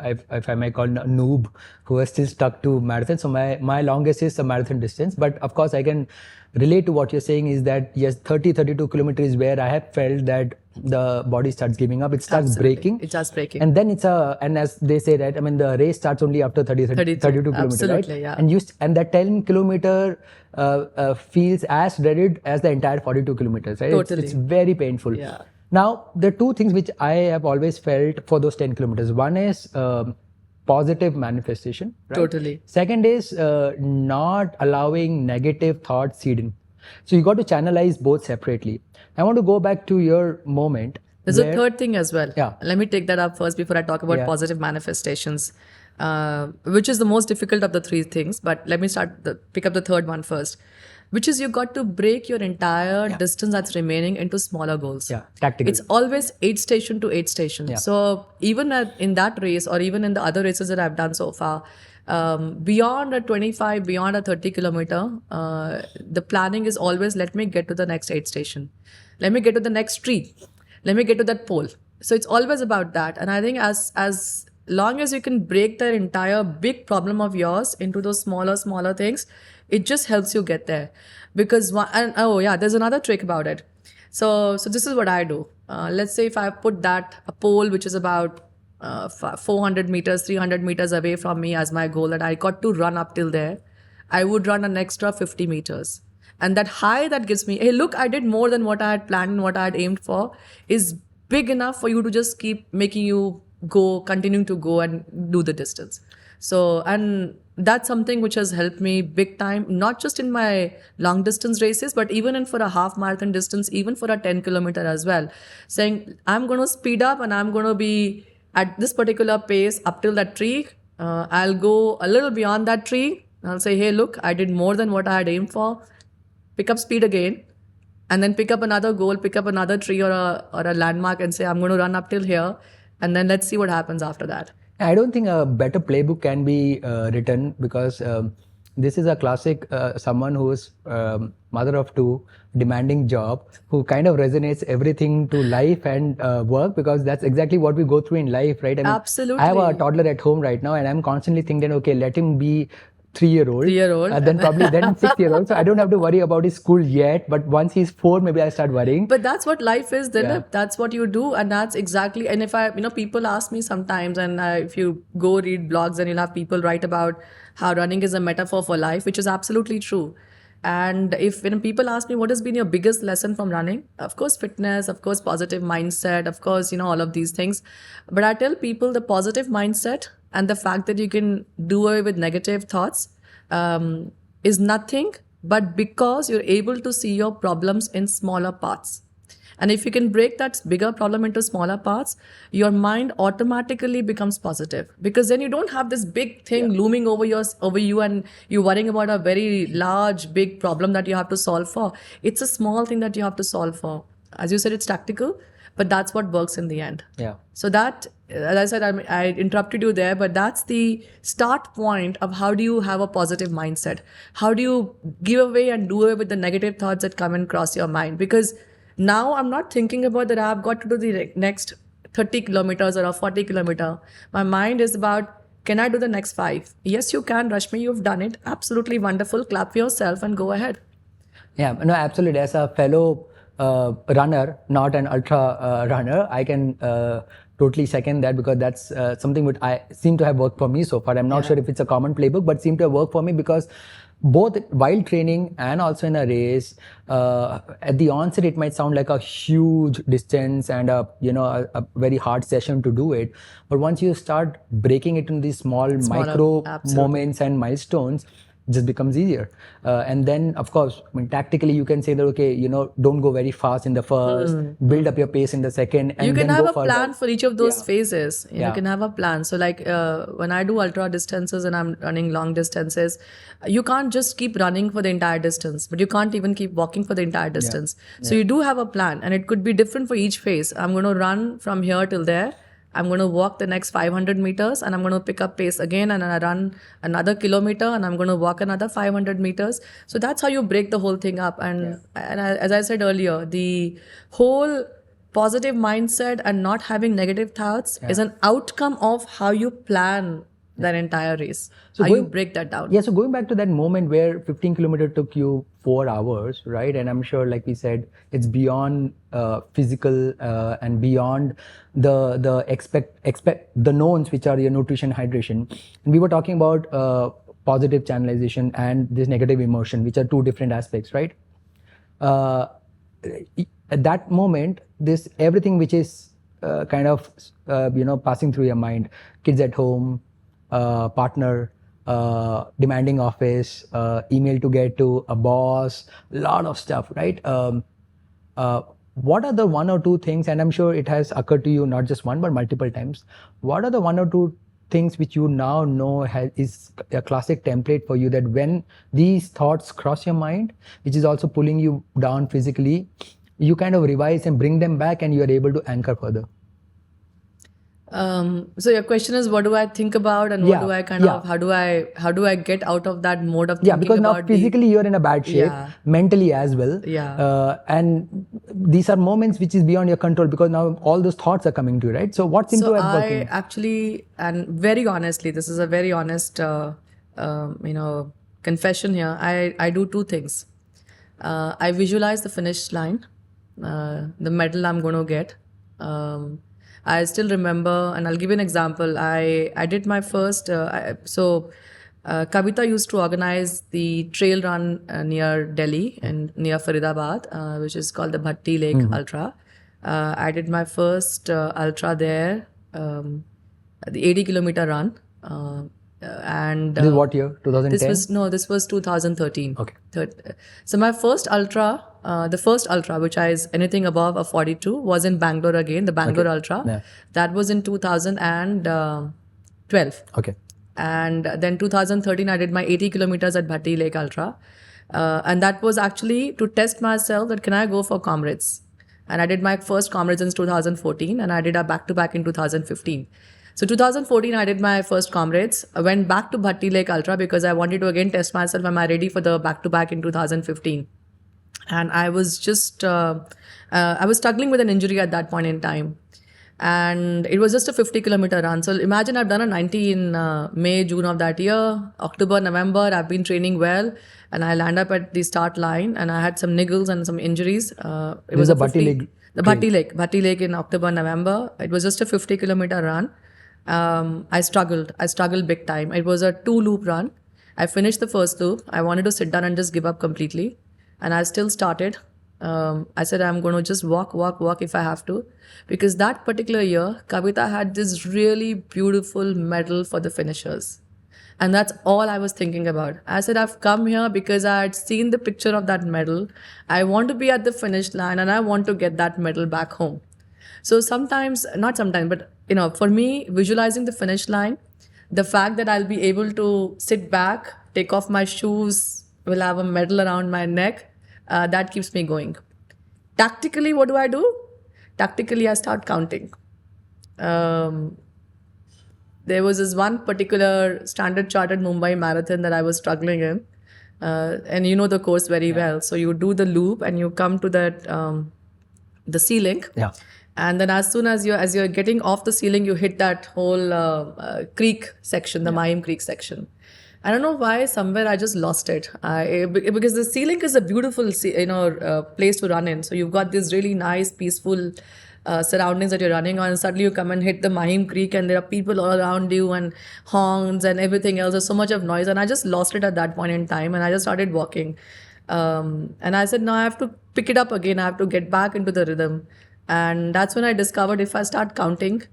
if I may call a noob, who is still stuck to marathon. So my longest is a marathon distance. But of course, I can relate to what you're saying is that, yes, 32 kilometers is where I have felt that the body starts giving up. It starts breaking. It starts breaking. And then and as they say that, I mean, the race starts only after 32 kilometers, absolutely, right? Yeah. And that 10 kilometer feels as dreaded as the entire 42 kilometers, right? Totally. It's very painful. Yeah. Now, there are 2 things which I have always felt for those 10 kilometers. One is positive manifestation, right? Totally. Second is not allowing negative thoughts seed in. So you got to channelize both separately. I want to go back to your moment. There's a third thing as well. Yeah. Let me take that up first before I talk about positive manifestations, which is the most difficult of the 3 things. But let me pick up the third one first, which is you got to break your entire distance that's remaining into smaller goals. Yeah, tactical. It's always 8 station to 8 station. Yeah. So even in that race or even in the other races that I've done so far, beyond a 25, beyond a 30 kilometer, the planning is always, let me get to the next 8 station. Let me get to the next tree. Let me get to that pole. So it's always about that. And I think as long as you can break the entire big problem of yours into those smaller things, it just helps you get there. Because, there's another trick about it. So this is what I do. Let's say if I put a pole which is about 400 meters, 300 meters away from me as my goal, that I got to run up till there. I would run an extra 50 meters. And that high that gives me, hey, look, I did more than what I had planned and what I had aimed for, is big enough for you to just keep making you go, continuing to go and do the distance. So, and that's something which has helped me big time, not just in my long distance races, but even in for a half marathon distance, even for a 10 kilometer as well. Saying, I'm going to speed up and I'm going to be at this particular pace up till that tree. I'll go a little beyond that tree. I'll say, hey, look, I did more than what I had aimed for. Pick up speed again, and then pick up another goal, pick up another tree or a landmark and say, I'm going to run up till here. And then let's see what happens after that. I don't think a better playbook can be written, because this is a classic someone who is mother of two, demanding job, who kind of resonates everything to life and work, because that's exactly what we go through in life, right? I mean, Absolutely. I have a toddler at home right now, and I'm constantly thinking, okay, let him be 3-year-old, then probably then 6-year-old. So I don't have to worry about his school yet. But once he's 4, maybe I start worrying. But that's what life is, Dilip. That's what you do, and that's exactly. And if people ask me sometimes, and if you go read blogs, and you'll have people write about how running is a metaphor for life, which is absolutely true. And if people ask me what has been your biggest lesson from running, of course fitness, of course positive mindset, of course all of these things. But I tell people the positive mindset and the fact that you can do away with negative thoughts is nothing but because you're able to see your problems in smaller parts. And if you can break that bigger problem into smaller parts, your mind automatically becomes positive, because then you don't have this big thing looming over you and you're worrying about a very large, big problem that you have to solve for. It's a small thing that you have to solve for. As you said, it's tactical, but that's what works in the end. Yeah. So that, as I said, I interrupted you there, but that's the start point of how do you have a positive mindset? How do you give away and do away with the negative thoughts that come and cross your mind? Because now I'm not thinking about that I've got to do the next 30 kilometers or a 40 kilometer. My mind is about, can I do the next 5? Yes, you can, Rashmi. You've done it. Absolutely wonderful. Clap for yourself and go ahead. Yeah, no, absolutely. As a fellow runner, not an ultra runner, I can totally second that, because that's something which I seem to have worked for me so far. I'm not sure if it's a common playbook, but seem to have worked for me, because both while training and also in a race, at the onset it might sound like a huge distance and a very hard session to do it, but once you start breaking it into these small micro moments and milestones, it just becomes easier. And then, of course, tactically you can say that, okay, don't go very fast in the first, build up your pace in the second, and you can then have go a further. plan for each of those phases. You can have a plan. So like when I do ultra distances and I'm running long distances, you can't just keep running for the entire distance, but you can't even keep walking for the entire distance. So you do have a plan, and it could be different for each phase. I'm going to run from here till there. I'm going to walk the next 500 meters and I'm going to pick up pace again, and I run another kilometer and I'm going to walk another 500 meters. So that's how you break the whole thing up. And as I said earlier, the whole positive mindset and not having negative thoughts is an outcome of how you plan that entire race. So how you break that down. Yeah, so going back to that moment where 15 kilometers took you 4 hours, right? And I'm sure, like we said, it's beyond physical and beyond the the knowns, which are your nutrition, hydration. And we were talking about positive channelization and this negative emotion, which are two different aspects, right? At that moment, this everything which is kind of passing through your mind, kids at home, partner, demanding office, email to get to, a boss, lot of stuff, right? What are the 1 or 2 things, and I'm sure it has occurred to you not just one but multiple times, what are the 1 or 2 things which you now know is a classic template for you, that when these thoughts cross your mind, which is also pulling you down physically, you kind of revise and bring them back and you are able to anchor further? So your question is, what do I think about, and what do I how do I get out of that mode of thinking about? Because now physically you're in a bad shape, mentally as well. And these are moments which is beyond your control, because now all those thoughts are coming to you, right? So what seems to have working? I actually, and very honestly, this is a very honest, confession here. I do 2 things. I visualize the finish line, the medal I'm going to get. I still remember, and I'll give you an example. I did my first, Kavita used to organize the trail run near Delhi and near Faridabad, which is called the Bhatti Lake Ultra. I did my first ultra there, the 80-kilometer run. And This is what year? 2010? this was 2013. Okay. So my first ultra, the first ultra, which is anything above a 42, was in Bangalore again, the Bangalore Ultra. Yeah. That was in 2012. Okay. And then 2013, I did my 80 kilometers at Bhatti Lake Ultra. And that was actually to test myself that can I go for comrades. And I did my first comrades in 2014 and I did a back-to-back in 2015. So 2014, I did my first comrades. I went back to Bhatti Lake Ultra because I wanted to again test myself. Am I ready for the back-to-back in 2015? And I was just, I was struggling with an injury at that point in time. And it was just a 50-kilometer run. So imagine I've done a 90 in May, June of that year. October, November, I've been training well. And I land up at the start line and I had some niggles and some injuries. It was a Bhatti Lake. The Bhatti Lake in October, November. It was just a 50-kilometer run. I struggled big time. It was a 2-loop run. I finished the first loop. I wanted to sit down and just give up completely. And I still started. I said, I'm going to just walk if I have to. Because that particular year, Kavita had this really beautiful medal for the finishers. And that's all I was thinking about. I said, I've come here because I had seen the picture of that medal. I want to be at the finish line and I want to get that medal back home. So not sometimes, but for me, visualizing the finish line, the fact that I'll be able to sit back, take off my shoes, will have a medal around my neck, that keeps me going. Tactically, what do? Tactically, I start counting. There was this one particular Standard Chartered Mumbai marathon that I was struggling in. And you know the course very well. So you do the loop and you come to that, the ceiling. Yeah. And then as soon as you're getting off the ceiling, you hit that whole creek section, the IIM creek section. I don't know why, somewhere I just lost it. Because the ceiling is a beautiful, place to run in. So you've got this really nice, peaceful surroundings that you're running on. And suddenly you come and hit the Mahim Creek and there are people all around you and horns and everything else. There's so much of noise. And I just lost it at that point in time. And I just started walking. And I said, no, I have to pick it up again. I have to get back into the rhythm. And that's when I discovered if I start counting,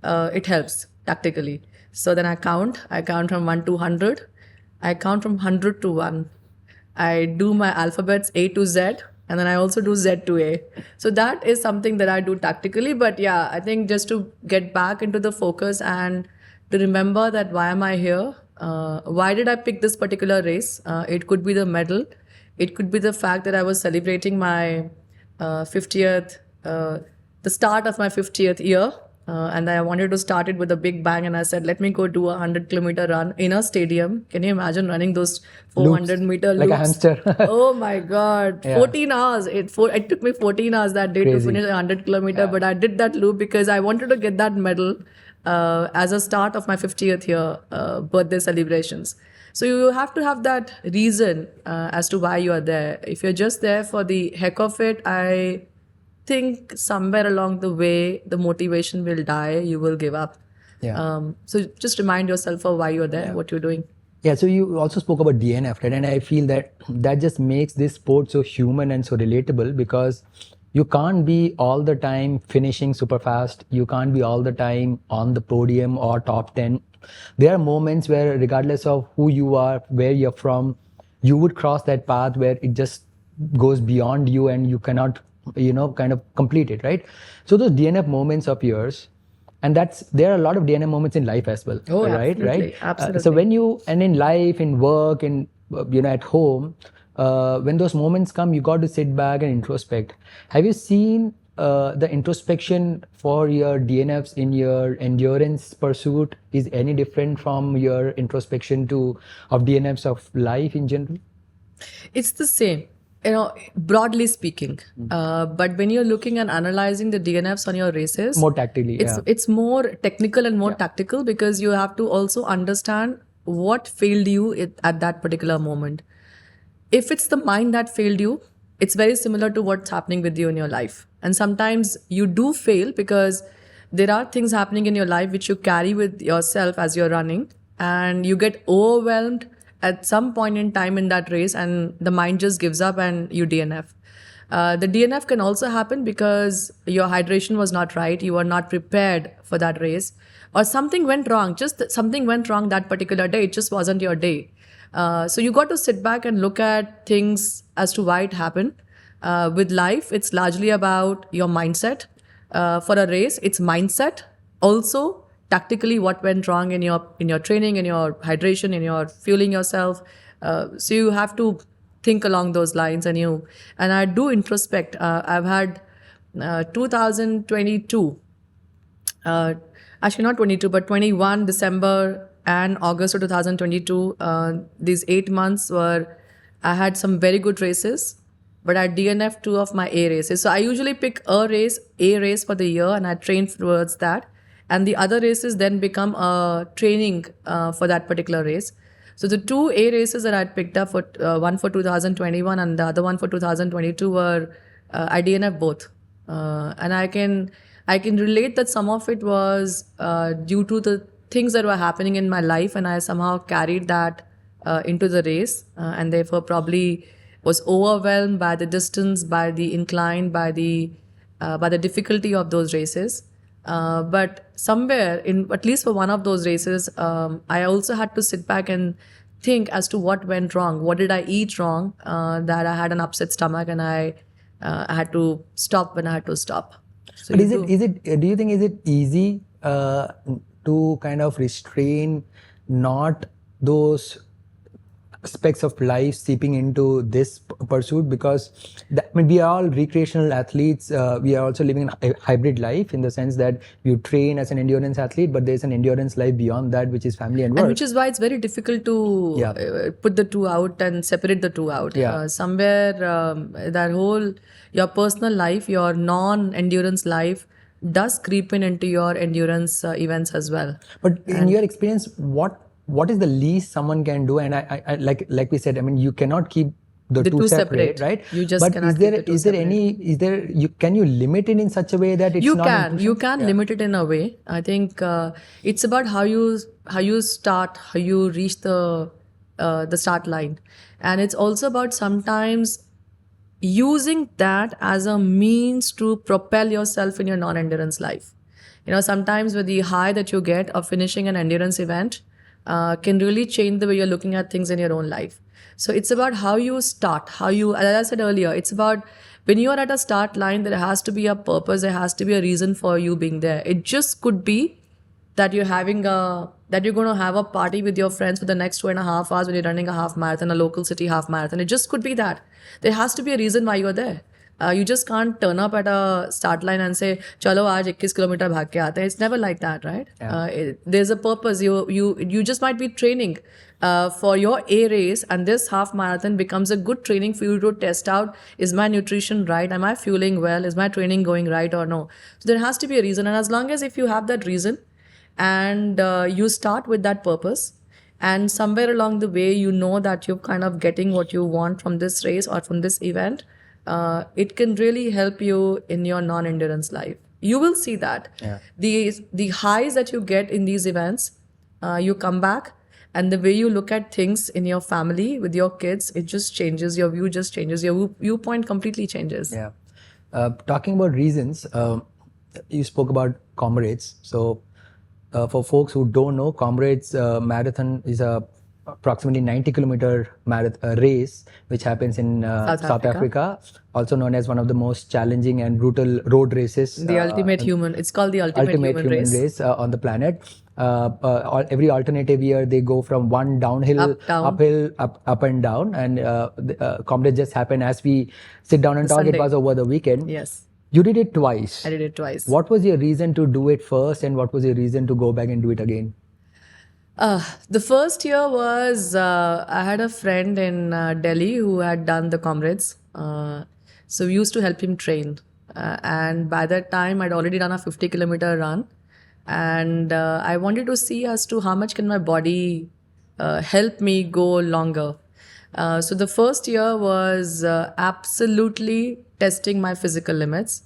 it helps tactically. So then I count from 1 to 100. I count from 100 to 1. I do my alphabets A to Z, and then I also do Z to A. So that is something that I do tactically. But yeah, I think just to get back into the focus and to remember that why am I here? Why did I pick this particular race? It could be the medal. It could be the fact that I was celebrating my 50th, the start of my 50th year. And I wanted to start it with a big bang. And I said, let me go do a 100-kilometer run in a stadium. Can you imagine running those 400-meter loops? Like a hamster. Oh my God. Yeah. 14 hours. It took me 14 hours that day to finish a 100-kilometer. Yeah. But I did that loop because I wanted to get that medal as a start of my 50th year birthday celebrations. So you have to have that reason as to why you are there. If you're just there for the heck of it, I think somewhere along the way, the motivation will die, you will give up. Yeah. So just remind yourself of why you're there, what you're doing. Yeah, so you also spoke about DNF, right? And I feel that just makes this sport so human and so relatable because you can't be all the time finishing super fast. You can't be all the time on the podium or top 10. There are moments where regardless of who you are, where you're from, you would cross that path where it just goes beyond you and you cannot kind of complete it, right? So those DNF moments of yours, and there are a lot of DNF moments in life as well, right? Absolutely, right? Absolutely. So in life, in work, in at home, when those moments come, you got to sit back and introspect. Have you seen the introspection for your DNFs in your endurance pursuit is any different from your introspection of DNFs of life in general? It's the same. Broadly speaking, but when you're looking and analyzing the DNFs on your races, more tactically, it's more technical and more tactical because you have to also understand what failed you at that particular moment. If it's the mind that failed you, it's very similar to what's happening with you in your life. And sometimes you do fail because there are things happening in your life which you carry with yourself as you're running. and you get overwhelmed at some point in time in that race, and the mind just gives up and you DNF. The DNF can also happen because your hydration was not right, you were not prepared for that race, or something went wrong. Just something went wrong that particular day. It just wasn't your day. So you got to sit back and look at things as to why it happened. With life, it's largely about your mindset. For a race, it's mindset. Also, tactically, what went wrong in your training, in your hydration, in your fueling yourself. So you have to think along those lines, and I do introspect. I've had 2022. Actually not 22, but 21 December and August of 2022. These 8 months I had some very good races, but I DNF 2 of my A races. So I usually pick a race for the year, and I train towards that. And the other races then become a training for that particular race. So the 2 A races that I picked up, one for 2021 and the other one for 2022, were I DNF both. And I can relate that some of it was due to the things that were happening in my life, and I somehow carried that into the race, and therefore probably was overwhelmed by the distance, by the incline, by the difficulty of those races. But somewhere in, at least for one of those races, I also had to sit back and think as to what went wrong. What did I eat wrong that I had an upset stomach, and I had to stop when I had to stop. So but do you think, is it easy to kind of restrain not those aspects of life seeping into this pursuit? Because we are all recreational athletes. We are also living a hybrid life, in the sense that you train as an endurance athlete, but there's an endurance life beyond that, which is family and work. And which is why it's very difficult to put the two out and separate the two out. Somewhere that whole, your personal life, your non-endurance life does creep into your endurance events as well. But in your experience, what is the least someone can do? And I like we said, you cannot keep the two separate, right? You just but cannot can you limit it in such a way that it's you can limit it in a way. I think it's about how you start, how you reach the start line, and it's also about sometimes using that as a means to propel yourself in your non-endurance life. Sometimes with the high that you get of finishing an endurance event can really change the way you're looking at things in your own life. So it's about how you start, as I said earlier, it's about when you are at a start line, there has to be a purpose, there has to be a reason for you being there. It just could be that you're going to have a party with your friends for the next 2.5 hours when you're running a half marathon, a local city half marathon. It just could be that. There has to be a reason why you're there. You just can't turn up at a start line and say, "Chalo, aaj 21 kilometer bhag ke aate." It's never like that, right? There's a purpose. You just might be training for your A race, and this half marathon becomes a good training for you to test out: is my nutrition right? Am I fueling well? Is my training going right or no? So there has to be a reason, and as long as if you have that reason, and you start with that purpose, and somewhere along the way you know that you're kind of getting what you want from this race or from this event, it can really help you in your non-endurance life. You will see that the highs that you get in these events, you come back, and the way you look at things in your family with your kids, it just changes. Your view just changes. Your viewpoint completely changes. Talking about reasons, you spoke about Comrades. So for folks who don't know, Comrades Marathon is approximately 90-kilometer race which happens in South Africa, also known as one of the most challenging and brutal road races. The ultimate human. It's called the ultimate human race on the planet. Every alternative year they go from one downhill, uphill, up and down, and Comrades just happened as we sit down and talk. Sunday. It was over the weekend. Yes. You did it twice. I did it twice. What was your reason to do it first, and what was your reason to go back and do it again? The first year was, I had a friend in Delhi who had done the Comrades. So we used to help him train. And by that time, I'd already done a 50-kilometer run. And I wanted to see as to how much can my body help me go longer. So the first year was absolutely testing my physical limits.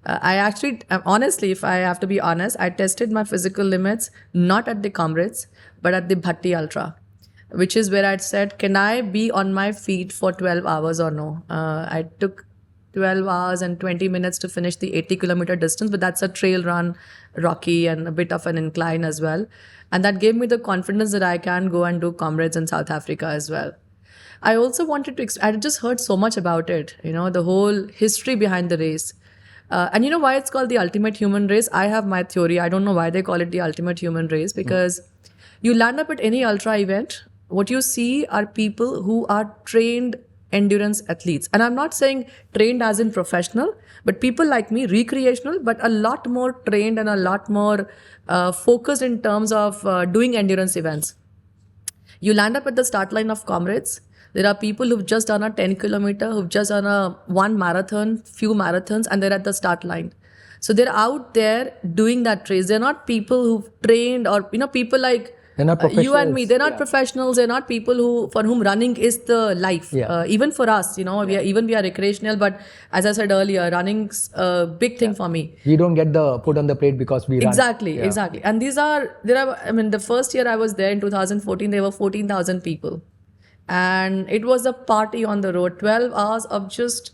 I actually, honestly, if I have to be honest, I tested my physical limits not at the Comrades, but at the Bhatti Ultra, which is where I said, can I be on my feet for 12 hours or no? I took 12 hours and 20 minutes to finish the 80-kilometer distance, but that's a trail run, rocky, and a bit of an incline as well. And that gave me the confidence that I can go and do Comrades in South Africa as well. I also wanted to, I just heard so much about it, the whole history behind the race. And you know why it's called the ultimate human race? I have my theory. I don't know why they call it the ultimate human race, because you land up at any ultra event, what you see are people who are trained endurance athletes. And I'm not saying trained as in professional, but people like me, recreational, but a lot more trained and a lot more focused in terms of doing endurance events. You land up at the start line of Comrades. There are people who've just done a 10-kilometer, who've just done one marathon, few marathons, and they're at the start line. So they're out there doing that race. They're not people who've trained, or people like they're not you and me. They're not professionals. They're not people for whom running is the life. Even for us, we are recreational. But as I said earlier, running's a big thing for me. We don't get the put on the plate because we run. Exactly. And the first year I was there in 2014, there were 14,000 people. And it was a party on the road, 12 hours of just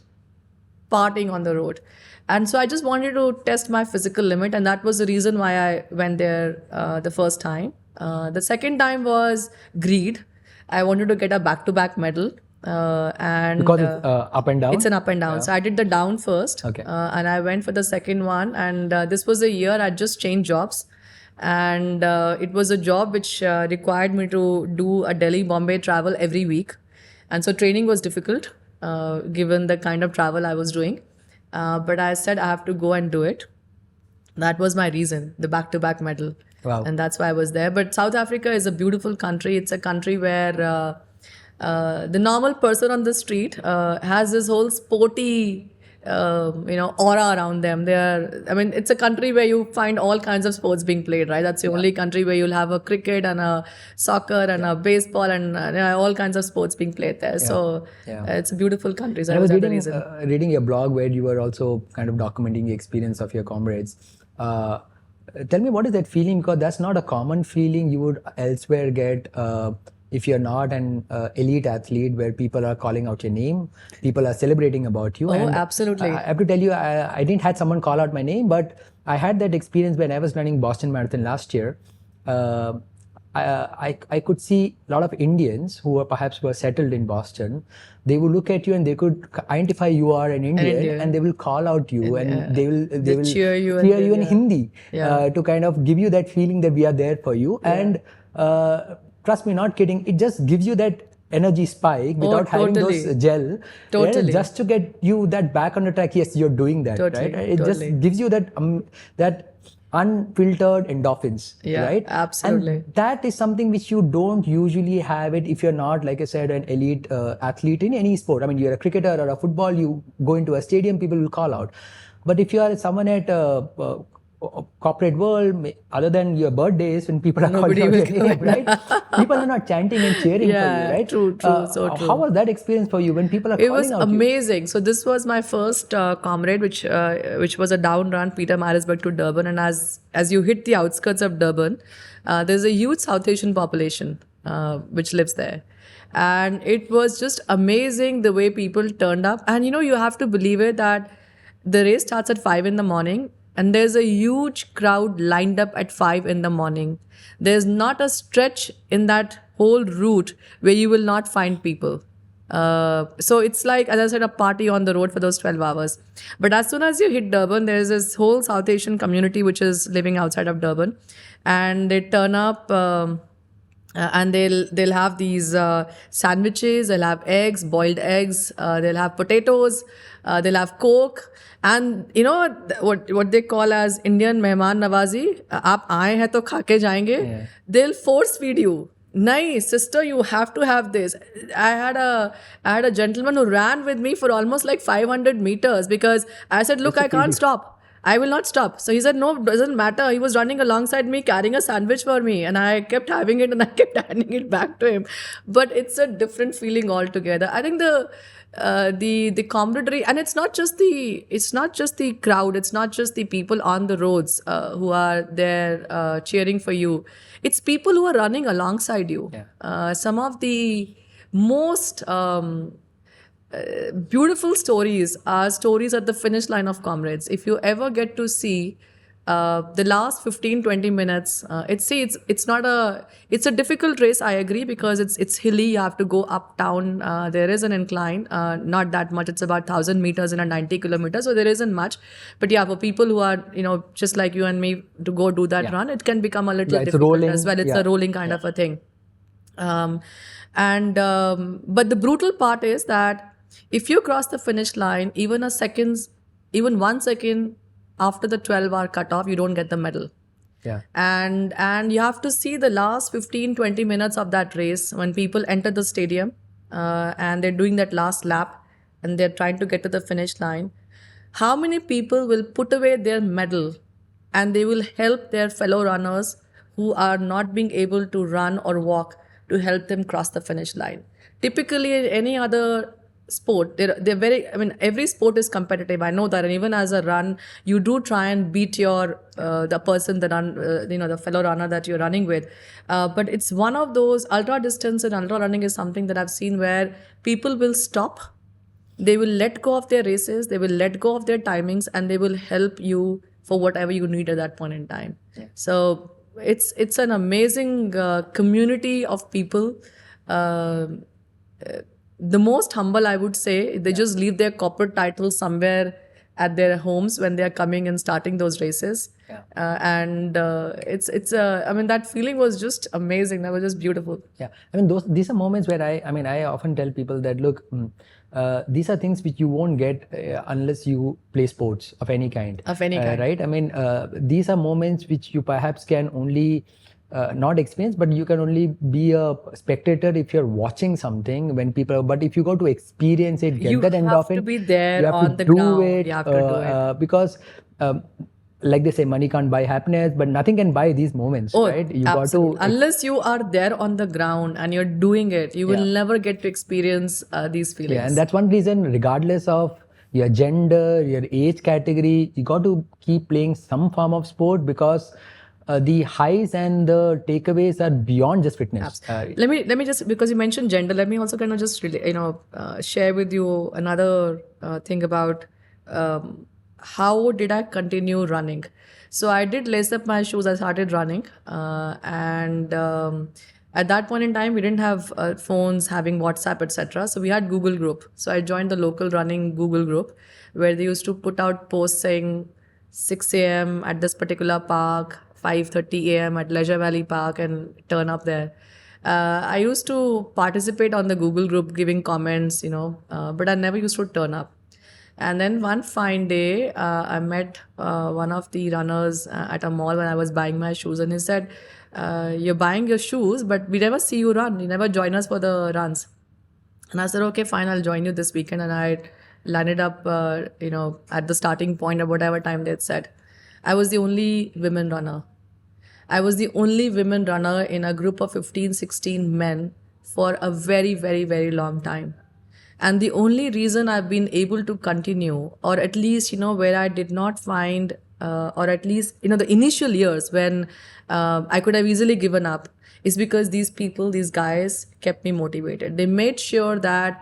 partying on the road. And so I just wanted to test my physical limit, and that was the reason why I went there the first time. The second time was greed. I wanted to get a back-to-back medal. And because it's up and down? It's an up and down. So I did the down first. Okay. And I went for the second one. And this was a year I just changed jobs. And it was a job which required me to do a Delhi-Bombay travel every week. And so training was difficult, given the kind of travel I was doing. But I said I have to go and do it. That was my reason, the back-to-back medal. Wow. And that's why I was there. But South Africa is a beautiful country. It's a country where the normal person on the street has this whole sporty aura around them. It's a country where you find all kinds of sports being played, right? That's the only country where you'll have a cricket and a soccer and a baseball and all kinds of sports being played there. So it's a beautiful country. So I was reading your blog where you were also kind of documenting the experience of your comrades. Tell me, what is that feeling? Because that's not a common feeling you would elsewhere get if you're not an elite athlete, where people are calling out your name, people are celebrating about you. Oh, and absolutely. I have to tell you, I didn't had someone call out my name, but I had that experience when I was running Boston Marathon last year. I could see a lot of Indians who were settled in Boston. They would look at you and they could identify you are an Indian, and they will call out you, and they will cheer you in Hindi to kind of give you that feeling that we are there for you. And trust me, not kidding, it just gives you that energy spike without having those gel. Totally. Just to get you that back on the track. Yes, you're doing that, right? It just gives you that that unfiltered endorphins, right? Absolutely. And that is something which you don't usually have it if you're not, like I said, an elite athlete in any sport. I mean, you're a cricketer or a football, you go into a stadium, people will call out. But if you are someone at corporate world, other than your birthdays when people are calling out your name, right? People are not chanting and cheering for you, right? True, so true. How was that experience for you when people are calling out you? It was amazing. So this was my first comrade, which was a down run, Pietermaritzburg to Durban. And as you hit the outskirts of Durban, there's a huge South Asian population which lives there. And it was just amazing the way people turned up. And you have to believe it that the race starts at 5 in the morning. And there's a huge crowd lined up at 5 in the morning. There's not a stretch in that whole route where you will not find people. So it's like, as I said, a party on the road for those 12 hours. But as soon as you hit Durban, there's this whole South Asian community which is living outside of Durban. And they turn up and they'll have these sandwiches, they'll have eggs, boiled eggs, they'll have potatoes, they'll have Coke. And what they call as Indian mehman nawazi, aap aaye hai to kha ke jayenge. They'll force feed you. Nahi, sister, you have to have this. I had a gentleman who ran with me for almost like 500 meters because I said, look, I can't stop. I will not stop. So he said, no, doesn't matter. He was running alongside me, carrying a sandwich for me. And I kept having it and I kept handing it back to him. But it's a different feeling altogether. I think the camaraderie, and it's not just the crowd, it's not just the people on the roads who are there cheering for you. It's people who are running alongside you. Some of the most beautiful stories are stories at the finish line of comrades. If you ever get to see the last 15-20 minutes, it's a difficult race, I agree, because it's hilly, you have to go up down, there is an incline, not that much, it's about 1,000 meters in a 90 kilometers, so there isn't much. But yeah, for people who are just like you and me, to go do that run, it can become a little difficult rolling, as well. It's a rolling kind of a thing. But the brutal part is that if you cross the finish line, even 1 second after the 12-hour cutoff, you don't get the medal. And you have to see the last 15-20 minutes of that race when people enter the stadium and they're doing that last lap and they're trying to get to the finish line. How many people will put away their medal and they will help their fellow runners who are not being able to run or walk to help them cross the finish line? Typically, in any other sport, they're very, every sport is competitive, I know that, and even as a run, you do try and beat the person that the fellow runner that you're running with, but it's one of those, ultra distance and ultra running is something that I've seen where people will stop, they will let go of their races, they will let go of their timings, and they will help you for whatever you need at that point in time. So it's an amazing community of people. The most humble, I would say, they just leave their corporate titles somewhere at their homes when they are coming and starting those races. That feeling was just amazing. That was just beautiful. These are moments where I often tell people that, look, these are things which you won't get unless you play sports of any kind. Right? These are moments which you perhaps can only not experience, but you can only be a spectator if you're watching something when people, but if you go to experience it, get that end of it, you have to be there on the ground. You have to do it. Because like they say, money can't buy happiness, but nothing can buy these moments, right? You absolutely. Got to, unless you are there on the ground and you're doing it, you will never get to experience these feelings. And that's one reason, regardless of your gender, your age category, you got to keep playing some form of sport, because the highs and the takeaways are beyond just fitness. Let me just, because you mentioned gender, let me also kind of just really, share with you another thing about how did I continue running. So I did lace up my shoes, I started running, and at that point in time we didn't have phones having WhatsApp, etc. So we had Google group. So I joined the local running Google group where they used to put out posts saying 6 a.m. at this particular park, 5:30 a.m. at Leisure Valley Park, and turn up there. I used to participate on the Google group, giving comments, but I never used to turn up. And then one fine day, I met one of the runners at a mall when I was buying my shoes, and he said, "You're buying your shoes, but we never see you run. You never join us for the runs." And I said, "Okay, fine, I'll join you this weekend." And I landed up, at the starting point at whatever time they had said. I was the only women runner. I was the only women runner in a group of 15, 16 men for a very, very, very long time. And the only reason I've been able to continue, or at least, where I did not find, or at least, the initial years when I could have easily given up, is because these people, these guys kept me motivated. They made sure that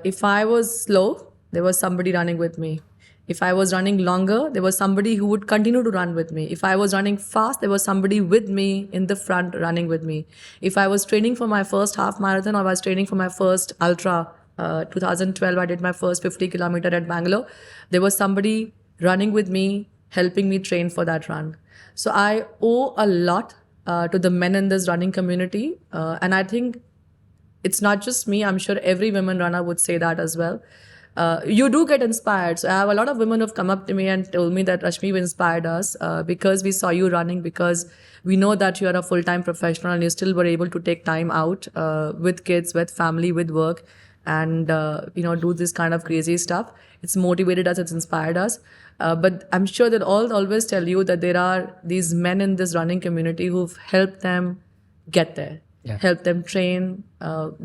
if I was slow, there was somebody running with me. If I was running longer, there was somebody who would continue to run with me. If I was running fast, there was somebody with me in the front running with me. If I was training for my first half marathon, or I was training for my first ultra, 2012, I did my first 50 kilometer at Bangalore. There was somebody running with me, helping me train for that run. So I owe a lot to the men in this running community. And I think it's not just me. I'm sure every women runner would say that as well. You do get inspired. So I have a lot of women who've come up to me and told me that, Rashmi, you inspired us because we saw you running, because we know that you are a full-time professional and you still were able to take time out with kids, with family, with work, and do this kind of crazy stuff. It's motivated us, it's inspired us. But I'm sure that I'll always tell you that there are these men in this running community who've helped them get there, helped them train,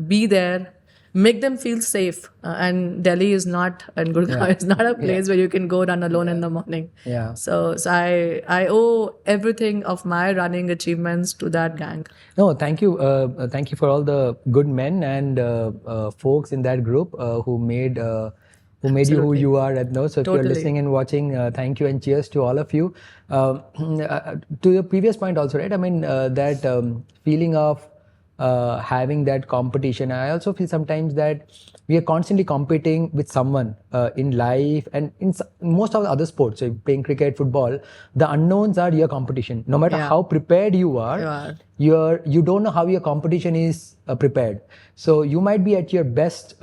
be there, make them feel safe. And Delhi is not, and Gurgaon is not a place where you can go run alone in the morning. Yeah. So I owe everything of my running achievements to that gang. No, thank you. Thank you for all the good men and folks in that group who made you who you are right now. So if you're listening and watching, thank you and cheers to all of you. To your previous point also, right? I mean, that feeling of having that competition. I also feel sometimes that we are constantly competing with someone in life and in most of the other sports. So playing cricket, football, the unknowns are your competition. No matter how prepared you are, you don't know how your competition is prepared. So you might be at your best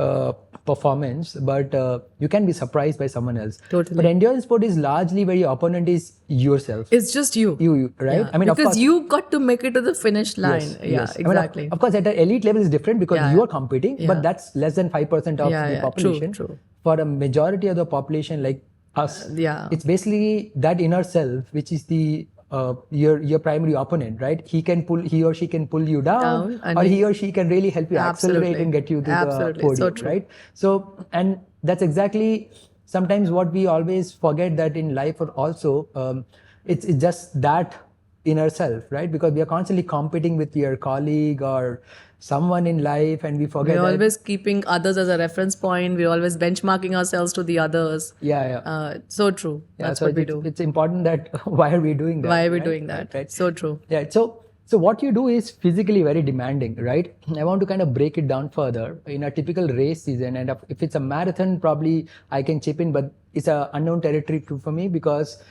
performance, but you can be surprised by someone else. Totally. But endurance sport is largely where your opponent is yourself. It's just you. You right? Yeah. I mean, because of course, you got to make it to the finish line. Yes. Exactly. I mean, of course, at the elite level is different because you are competing, but that's less than 5% of the population. True. For a majority of the population like us, it's basically that inner self, which is the your primary opponent, right? He or she can pull you down or he or she can really help you accelerate and get you to the podium, right? So, and that's exactly sometimes what we always forget, that in life also, it's just that inner self, right? Because we are constantly competing with your colleague or someone in life, and we forget we're always keeping others as a reference point. We're always benchmarking ourselves to the others. So true. That's what we do. It's important that why are we doing that? Why are we doing that? Right? So true. Yeah. So what you do is physically very demanding, right? I want to kind of break it down further. In a typical race season, and if it's a marathon, probably I can chip in, but it's a unknown territory too for me, because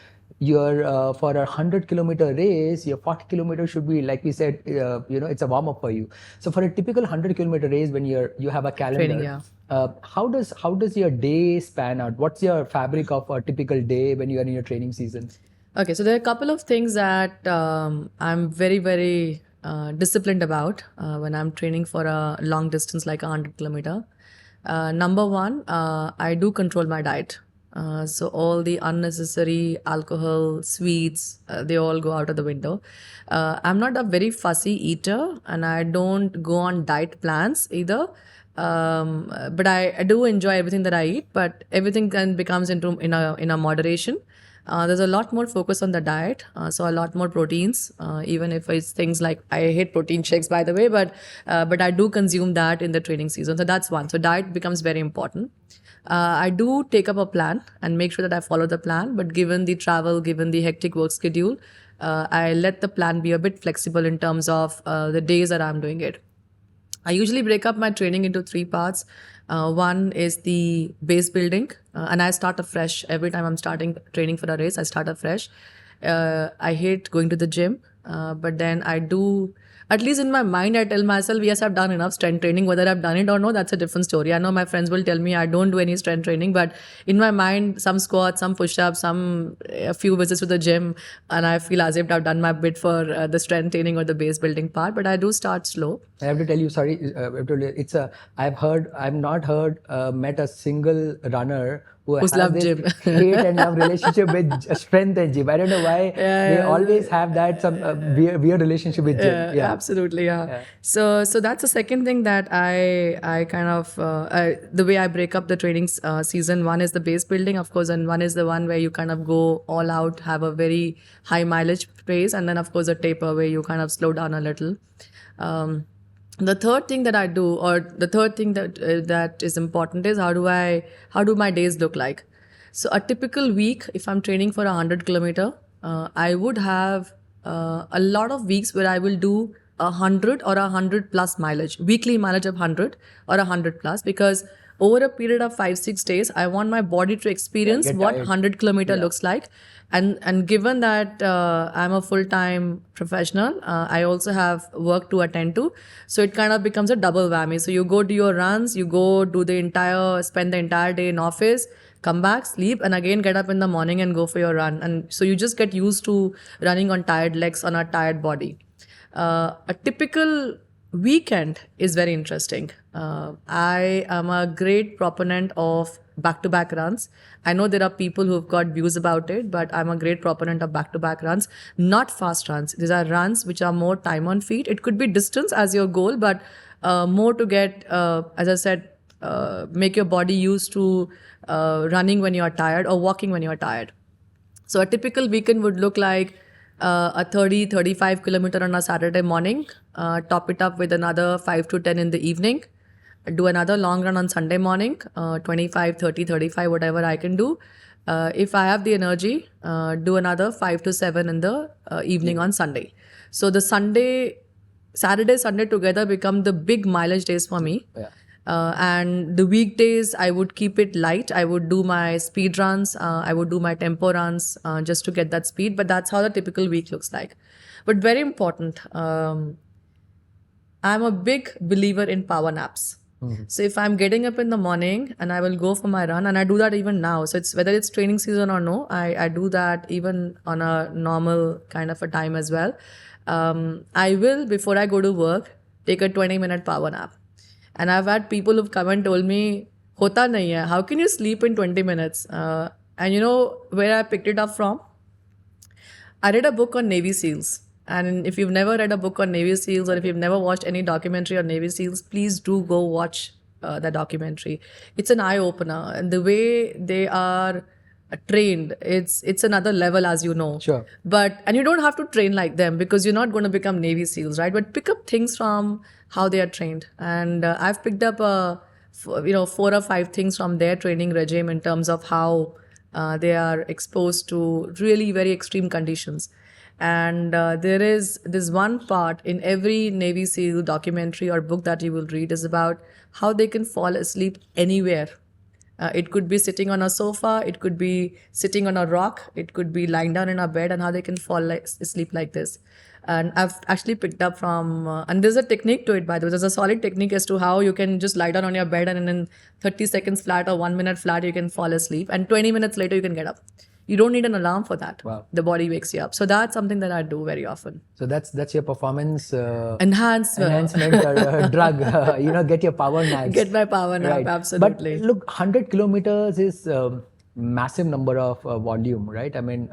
your for a 100-kilometer race, your 40 kilometers should be, like we said, it's a warm up for you. So for a typical 100-kilometer race, when you have a calendar, how does your day span out? What's your fabric of a typical day when you are in your training season? Okay, so there are a couple of things that I'm very, very disciplined about when I'm training for a long distance like 100-kilometer. Number one, I do control my diet. So all the unnecessary alcohol, sweets, they all go out of the window. I'm not a very fussy eater, and I don't go on diet plans either. But I do enjoy everything that I eat, but everything then becomes in a moderation. There's a lot more focus on the diet, so a lot more proteins, even if it's things like, I hate protein shakes, by the way, but I do consume that in the training season. So that's one. So diet becomes very important. I do take up a plan and make sure that I follow the plan, but given the travel, given the hectic work schedule, I let the plan be a bit flexible in terms of the days that I'm doing it. I usually break up my training into 3 parts. One is the base building, and I start afresh. Every time I'm starting training for a race, I start afresh. I hate going to the gym, but then I do, at least in my mind, I tell myself, yes, I've done enough strength training. Whether I've done it or no, that's a different story. I know my friends will tell me I don't do any strength training, but in my mind, some squats, some push-ups, a few visits to the gym, and I feel as if I've done my bit for the strength training or the base building part, but I do start slow. I have to tell you, sorry, I've not met a single runner who has this gym. hate and love relationship with strength and gym. I don't know why they always have that some weird relationship with gym. Absolutely, So that's the second thing that I kind of the way I break up the training season. One is the base building, of course, and one is the one where you kind of go all out, have a very high mileage pace, and then of course a taper where you kind of slow down a little. The third thing that I do, or the third thing that is important, is how do my days look like? So a typical week, if I'm training for 100-kilometer, I would have a lot of weeks where I will do 100 or 100 plus mileage, weekly mileage of 100 or 100 plus, because over a period of 5-6 days, I want my body to experience what 100-kilometer looks like. And given that I'm a full-time professional, I also have work to attend to. So it kind of becomes a double whammy. So you go do your runs, you go spend the entire day in office, come back, sleep, and again get up in the morning and go for your run. And so you just get used to running on tired legs, on a tired body. A typical weekend is very interesting. I am a great proponent of back-to-back runs. I know there are people who've got views about it, but I'm a great proponent of back-to-back runs, not fast runs. These are runs which are more time on feet. It could be distance as your goal, but more to get, as I said, make your body used to running when you're tired or walking when you're tired. So a typical weekend would look like a 35 kilometer on a Saturday morning, top it up with another 5 to 10 in the evening, do another long run on Sunday morning, 25, 30, 35, whatever I can do. If I have the energy, do another 5 to 7 in the evening on Sunday. So the Saturday, Sunday together become the big mileage days for me. Yeah. And the weekdays, I would keep it light. I would do my speed runs. I would do my tempo runs just to get that speed. But that's how the typical week looks like. But very important, I'm a big believer in power naps. So if I'm getting up in the morning and I will go for my run, and I do that even now. So it's whether it's training season or no, I do that even on a normal kind of a time as well. I will, before I go to work, take a 20-minute power nap. And I've had people who've come and told me, hota nahi hai, how can you sleep in 20 minutes? And you know where I picked it up from? I read a book on Navy SEALs. And if you've never read a book on Navy SEALs, or if you've never watched any documentary on Navy SEALs, please do go watch that documentary. It's an eye-opener. And the way they are trained, it's another level, as you know. Sure. And you don't have to train like them, because you're not going to become Navy SEALs, right? But pick up things from how they are trained. And I've picked up 4 or 5 things from their training regime in terms of how they are exposed to really very extreme conditions. And there is this one part in every Navy SEAL documentary or book that you will read is about how they can fall asleep anywhere. It could be sitting on a sofa, it could be sitting on a rock, it could be lying down in a bed, and how they can fall asleep like this. And I've actually picked up from, and there's a technique to it, by the way. There's a solid technique as to how you can just lie down on your bed, and in 30 seconds flat or 1 minute flat, you can fall asleep. And 20 minutes later, you can get up. You don't need an alarm for that. Wow. The body wakes you up. So that's something that I do very often. So that's your performance Enhancement drug. Get your power naps. Get my power nap, Right. absolutely. But look, 100 kilometers is a massive number of volume, right? I mean,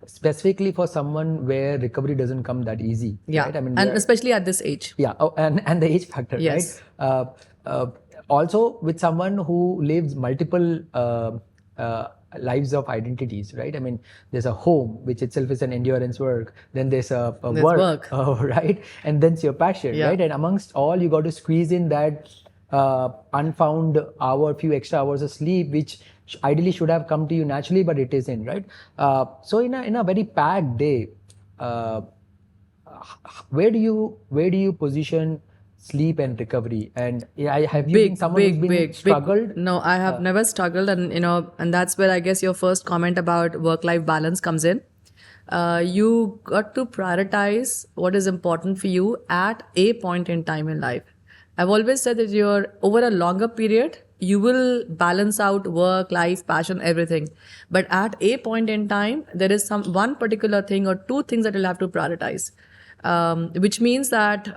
specifically for someone where recovery doesn't come that easy. Yeah, right? I mean, and especially at this age. Yeah, and the age factor, Yes. right? Also, with someone who lives multiple lives of identities, right? I mean, there's a home, which itself is an endurance work. Then there's a work. Right? And then it's your passion, Yeah. right? And amongst all, you got to squeeze in that unfound few extra hours of sleep, which ideally should have come to you naturally, but it isn't, right? So in a very packed day, where do you position sleep and recovery? And have you been someone who's been struggled? No, I have never struggled, and that's where I guess your first comment about work-life balance comes in. You got to prioritize what is important for you at a point in time in life. I've always said that over a longer period, you will balance out work, life, passion, everything. But at a point in time, there is one particular thing or 2 things that you'll have to prioritize. Which means that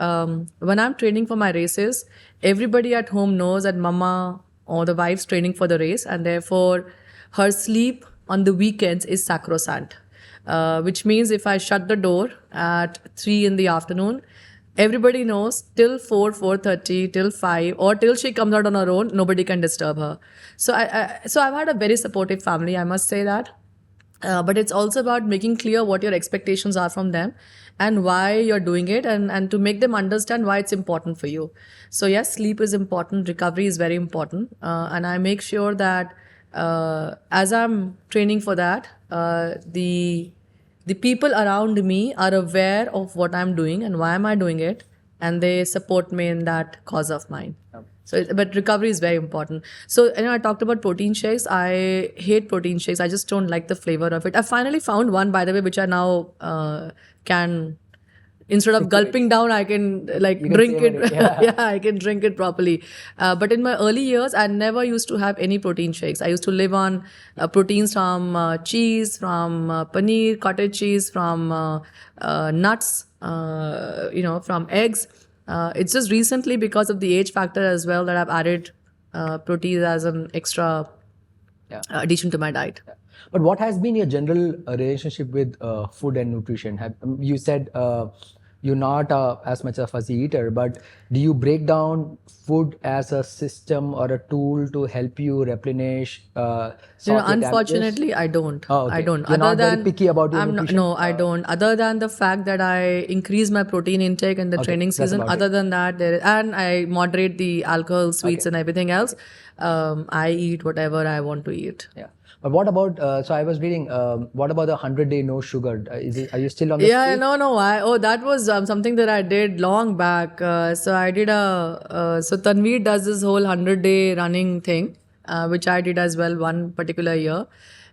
when I'm training for my races, everybody at home knows that mama or the wife's training for the race, and therefore her sleep on the weekends is sacrosanct. Which means if I shut the door at 3 in the afternoon, everybody knows till 4:30, till 5, or till she comes out on her own, nobody can disturb her. So I've had a very supportive family, I must say that. But it's also about making clear what your expectations are from them and why you're doing it, and to make them understand why it's important for you. So yes, sleep is important, recovery is very important, and I make sure that as I'm training for that, the people around me are aware of what I'm doing and why am I doing it, and they support me in that cause of mine. But recovery is very important. So, I talked about protein shakes. I hate protein shakes. I just don't like the flavor of it. I finally found one, by the way, which I now can, instead of gulping down, I can drink it. Yeah, I can drink it properly. But in my early years, I never used to have any protein shakes. I used to live on proteins from cheese, from paneer, cottage cheese, from nuts, from eggs. It's just recently, because of the age factor as well, that I've added protein as an extra addition to my diet. But what has been your general relationship with food and nutrition? You said you're not as much a fussy eater, but do you break down food as a system or a tool to help you replenish? Unfortunately, I don't. Oh, okay. I don't. You're not very picky about your nutrition? No, I don't. Other than the fact that I increase my protein intake in the training season. Other than that, and I moderate the alcohol, sweets, and everything else. I eat whatever I want to eat. Yeah. But what about, so I was reading, what about the 100-day no sugar? Are you still on the Yeah, streak? no. That was something that I did long back. So I did so Tanveer does this whole 100-day running thing, which I did as well one particular year.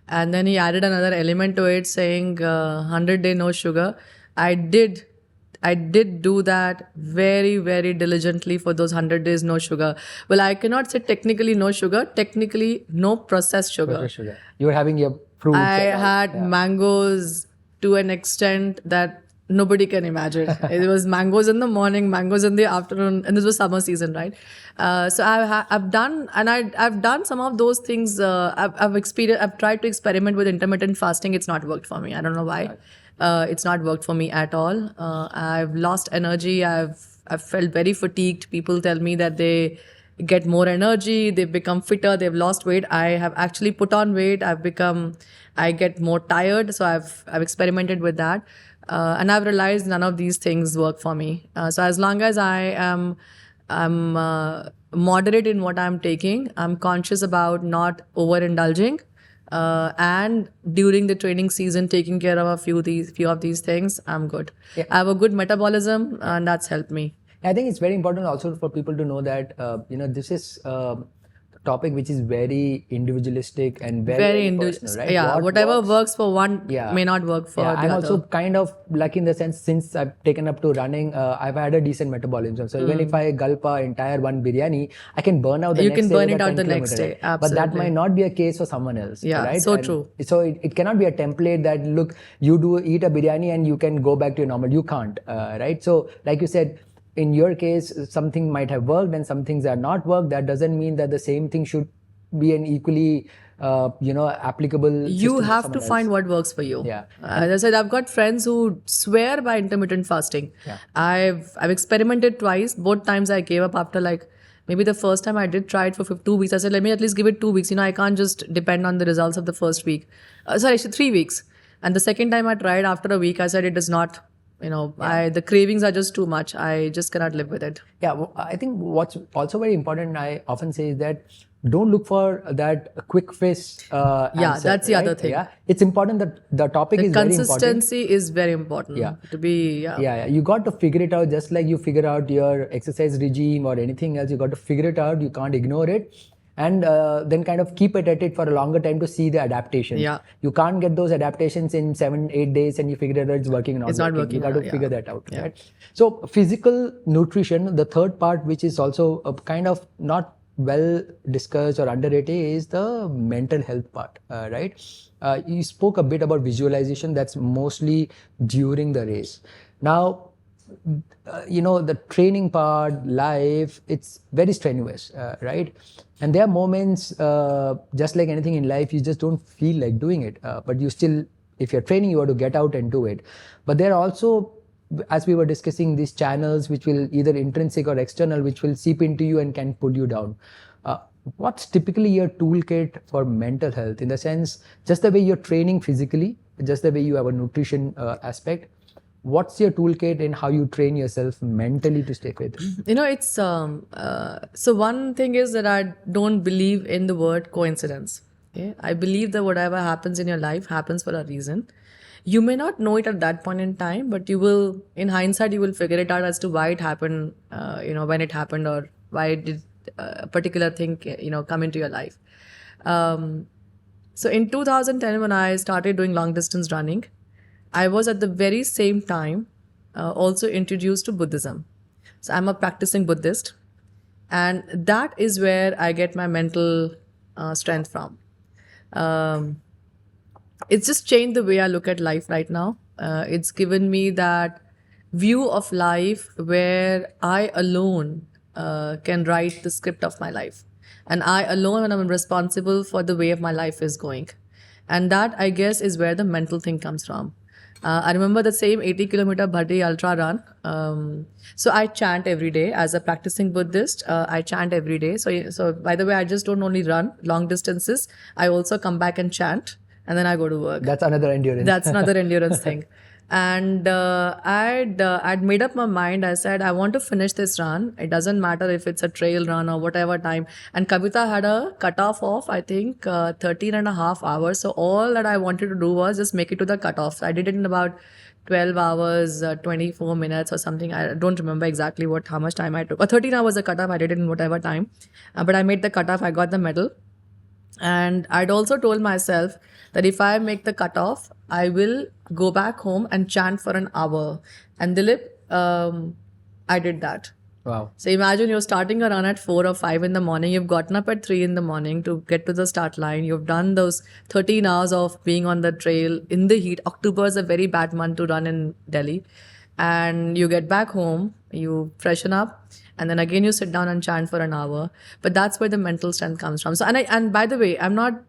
And then he added another element to it saying 100-day no sugar. I did do that very, very diligently for those 100 days no sugar. Well, I cannot say technically no sugar, technically no processed sugar. You were having your fruits. I had mangoes to an extent that nobody can imagine. It was mangoes in the morning, mangoes in the afternoon, and this was summer season, right? So I've done some of those things. I've tried to experiment with intermittent fasting. It's not worked for me. I don't know why. It's not worked for me at all. I've lost energy. I've felt very fatigued. People tell me that they get more energy, they've become fitter, they've lost weight. I have actually put on weight. I get more tired. So I've experimented with that. And I've realized none of these things work for me. So as long as I'm moderate in what I'm taking, I'm conscious about not overindulging. And during the training season, taking care of a few of these things, I'm good. Yeah. I have a good metabolism, and that's helped me. I think it's very important also for people to know that this is a topic which is very individualistic and very personal, right? Yeah, whatever works for one may not work for the other. I'm also kind of lucky in the sense, since I've taken up to running, I've had a decent metabolism. So even if I gulp an entire one biryani, I can burn out the next day. You can burn it out the next day, absolutely. But that might not be a case for someone else. Yeah, right? So true. So it cannot be a template that, look, you do eat a biryani and you can go back to your normal. You can't, right? So like you said, in your case, something might have worked and some things are not worked. That doesn't mean that the same thing should be an equally, applicable. You have to find what works for you. Yeah. As I said, I've got friends who swear by intermittent fasting. Yeah. I've experimented twice. Both times I gave up after maybe the first time I did try it for 2 weeks. I said, let me at least give it 2 weeks. I can't just depend on the results of the first week. 3 weeks. And the second time I tried after a week, I said it is not. The cravings are just too much. I just cannot live with it. Yeah, well, I think what's also very important, I often say, is that don't look for that quick fix answer, that's the other thing. Yeah, it's important that the topic is very important. Consistency is very important. Yeah. You got to figure it out, just like you figure out your exercise regime or anything else. You got to figure it out. You can't ignore it. And then kind of keep it at it for a longer time to see the adaptation. Yeah. You can't get those adaptations in 7-8 days and you figure out it's working or not. It's not working. You got to figure that out. Yeah. Right? So physical nutrition, the third part, which is also a kind of not well discussed or underrated, is the mental health part, right? You spoke a bit about visualization. That's mostly during the race. Now, the training part, life, it's very strenuous, right? And there are moments, just like anything in life, you just don't feel like doing it. But you still, if you're training, you have to get out and do it. But there are also, as we were discussing, these channels which will either intrinsic or external, which will seep into you and can pull you down. What's typically your toolkit for mental health? In the sense, just the way you're training physically, just the way you have a nutrition aspect, what's your toolkit in how you train yourself mentally to stay fit? It's so one thing is that I don't believe in the word coincidence. Okay? I believe that whatever happens in your life happens for a reason. You may not know it at that point in time, but you will, in hindsight, you will figure it out as to why it happened, when it happened, or why did a particular thing, come into your life. So in 2010, when I started doing long distance running, I was at the very same time also introduced to Buddhism. So I'm a practicing Buddhist, and that is where I get my mental strength from. It's just changed the way I look at life right now. It's given me that view of life where I alone can write the script of my life. And I alone am responsible for the way of my life is going. And that, I guess, is where the mental thing comes from. I remember the same 80-kilometer Bhatti ultra run. So I chant every day as a practicing Buddhist. I chant every day. So by the way, I just don't only run long distances. I also come back and chant, and then I go to work. That's another endurance. That's another endurance thing. And I'd made up my mind. I said, I want to finish this run. It doesn't matter if it's a trail run or whatever time. And Kavita had a cutoff of, I think, 13 and a half hours. So all that I wanted to do was just make it to the cutoff. I did it in about 12 hours, 24 minutes or something. I don't remember exactly how much time I took. Or 13 hours the cutoff. I did it in whatever time. But I made the cutoff. I got the medal. And I'd also told myself that if I make the cutoff, I will go back home and chant for an hour. And Dilip, I did that. Wow. So imagine you're starting a run at 4 or 5 in the morning. You've gotten up at 3 in the morning to get to the start line. You've done those 13 hours of being on the trail in the heat. October is a very bad month to run in Delhi. And you get back home, you freshen up, and then again you sit down and chant for an hour. But that's where the mental strength comes from. So, and by the way, I'm not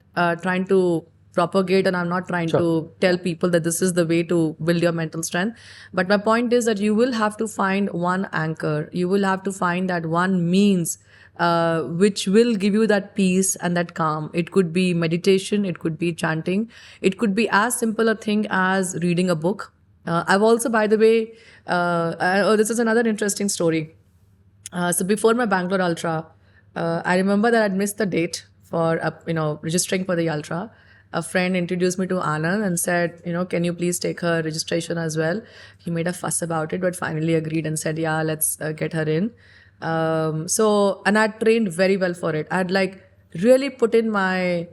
trying to propagate, and I'm not trying to tell people that this is the way to build your mental strength. But my point is that you will have to find one anchor. You will have to find that one means which will give you that peace and that calm. It could be meditation. It could be chanting. It could be as simple a thing as reading a book. I've also, by the way, this is another interesting story. So before my Bangalore Ultra, I remember that I'd missed the date for registering for the Ultra. A friend introduced me to Anand and said, can you please take her registration as well? He made a fuss about it, but finally agreed and said, yeah, let's get her in. And I trained very well for it. I'd really put in my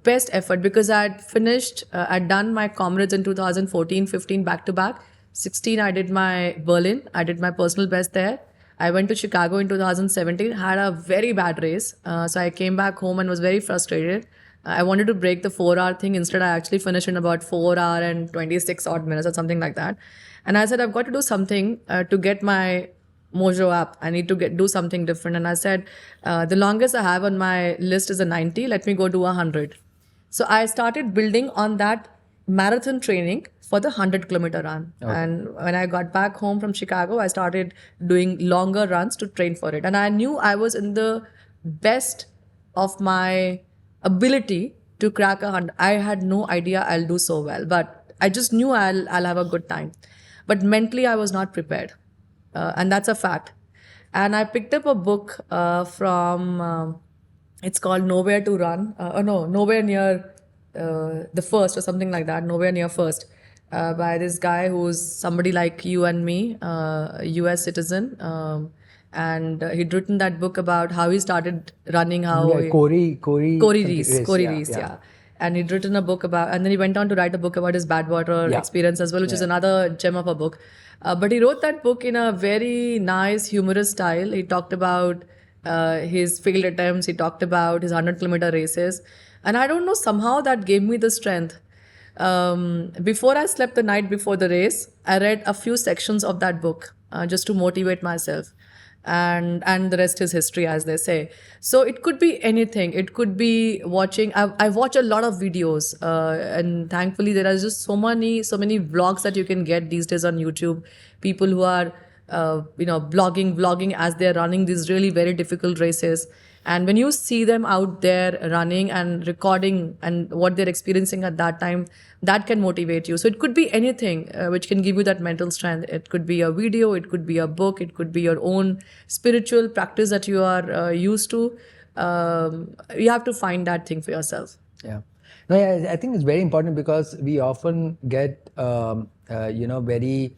best effort because I'd done my comrades in 2014, 15 back to back. 16, I did my Berlin. I did my personal best there. I went to Chicago in 2017, had a very bad race. So I came back home and was very frustrated. I wanted to break the 4-hour thing. Instead, I actually finished in about 4 hours and 26 odd minutes or something like that. And I said, I've got to do something to get my mojo up. I need to do something different. And I said, the longest I have on my list is a 90. Let me go to 100. So I started building on that marathon training for the 100-kilometer run. Okay. And when I got back home from Chicago, I started doing longer runs to train for it. And I knew I was in the best of my ability to crack 100. I had no idea I'll do so well, but I just knew I'll have a good time. But mentally, I was not prepared. And that's a fact. And I picked up a book from, it's called Nowhere to Run. Nowhere Near the First or something like that. Nowhere Near First. By this guy who's somebody like you and me, a US citizen. And he'd written that book about how he started running, Corey Reese. And he'd written a book about, and then he went on to write a book about his Badwater experience as well, which is another gem of a book. But he wrote that book in a very nice, humorous style. He talked about his failed attempts. He talked about his 100-kilometer races. And I don't know, somehow that gave me the strength. Before I slept the night before the race, I read a few sections of that book just to motivate myself. And the rest is history, as they say. So it could be anything. It could be watching. I watch a lot of videos, and thankfully there are just so many vlogs that you can get these days on YouTube. People who are vlogging as they're running these really very difficult races. And when you see them out there running and recording and what they're experiencing at that time, that can motivate you. So it could be anything which can give you that mental strength. It could be a video, it could be a book, it could be your own spiritual practice that you are used to. You have to find that thing for yourself. Yeah. No, yeah, I think it's very important because we often get, very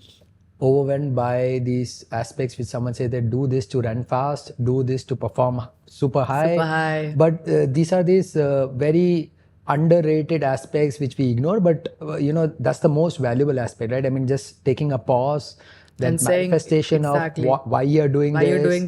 overwhelmed by these aspects which someone say they do this to run fast, do this to perform super high. But these are very underrated aspects which we ignore, but that's the most valuable aspect, right? I mean, just taking a pause, that and manifestation exactly. of why you're doing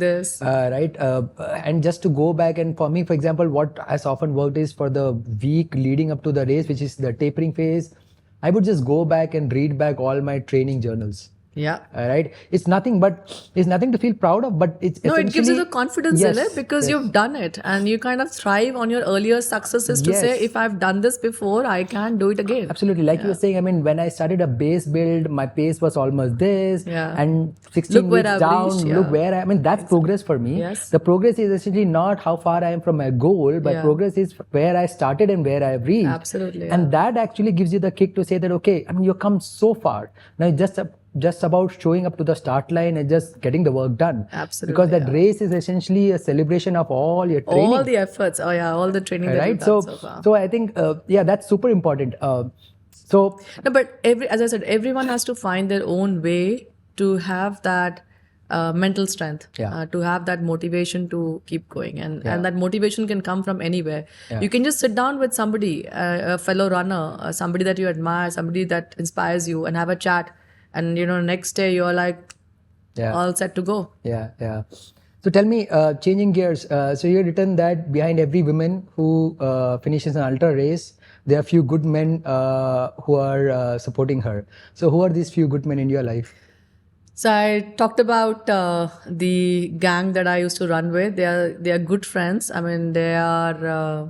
this, right? And just to go back, and for me, for example, what has often worked is for the week leading up to the race, which is the tapering phase, I would just go back and read back all my training journals. Yeah. Right? It's nothing to feel proud of, but it's No, it gives you the essentially- confidence, Yes, Dilip, because yes. you've done it and you kind of thrive on your earlier successes to say, Yes. if I've done this before, I can do it again. Absolutely. Like you were saying, I mean, when I started a base build, my pace was almost this. Yeah. And 16 Look where weeks I've down, reached, look yeah. where I mean, that's progress for me. Yes. The progress is essentially not how far I am from my goal, but Yeah. progress is where I started and where I've reached. Absolutely, And yeah. that actually gives you the kick to say that, okay, I mean, you've come so far. Now it's just about showing up to the start line and just getting the work done. Absolutely, Because that yeah. race is essentially a celebration of all your training. All the efforts. Oh, yeah. All the training that Right? you've done so far. So I think, yeah, that's super important. So No, but as I said, everyone has to find their own way to have that mental strength, Yeah. to have that motivation to keep going, and that motivation can come from anywhere. You can just sit down with somebody, a fellow runner, somebody that you admire, somebody that inspires you, and have a chat, and next day you're like yeah. all set to go. Yeah. So tell me, changing gears. So you've written that behind every woman who finishes an ultra race, there are few good men who are supporting her. So who are these few good men in your life? So I talked about the gang that I used to run with. They are good friends. I mean, they're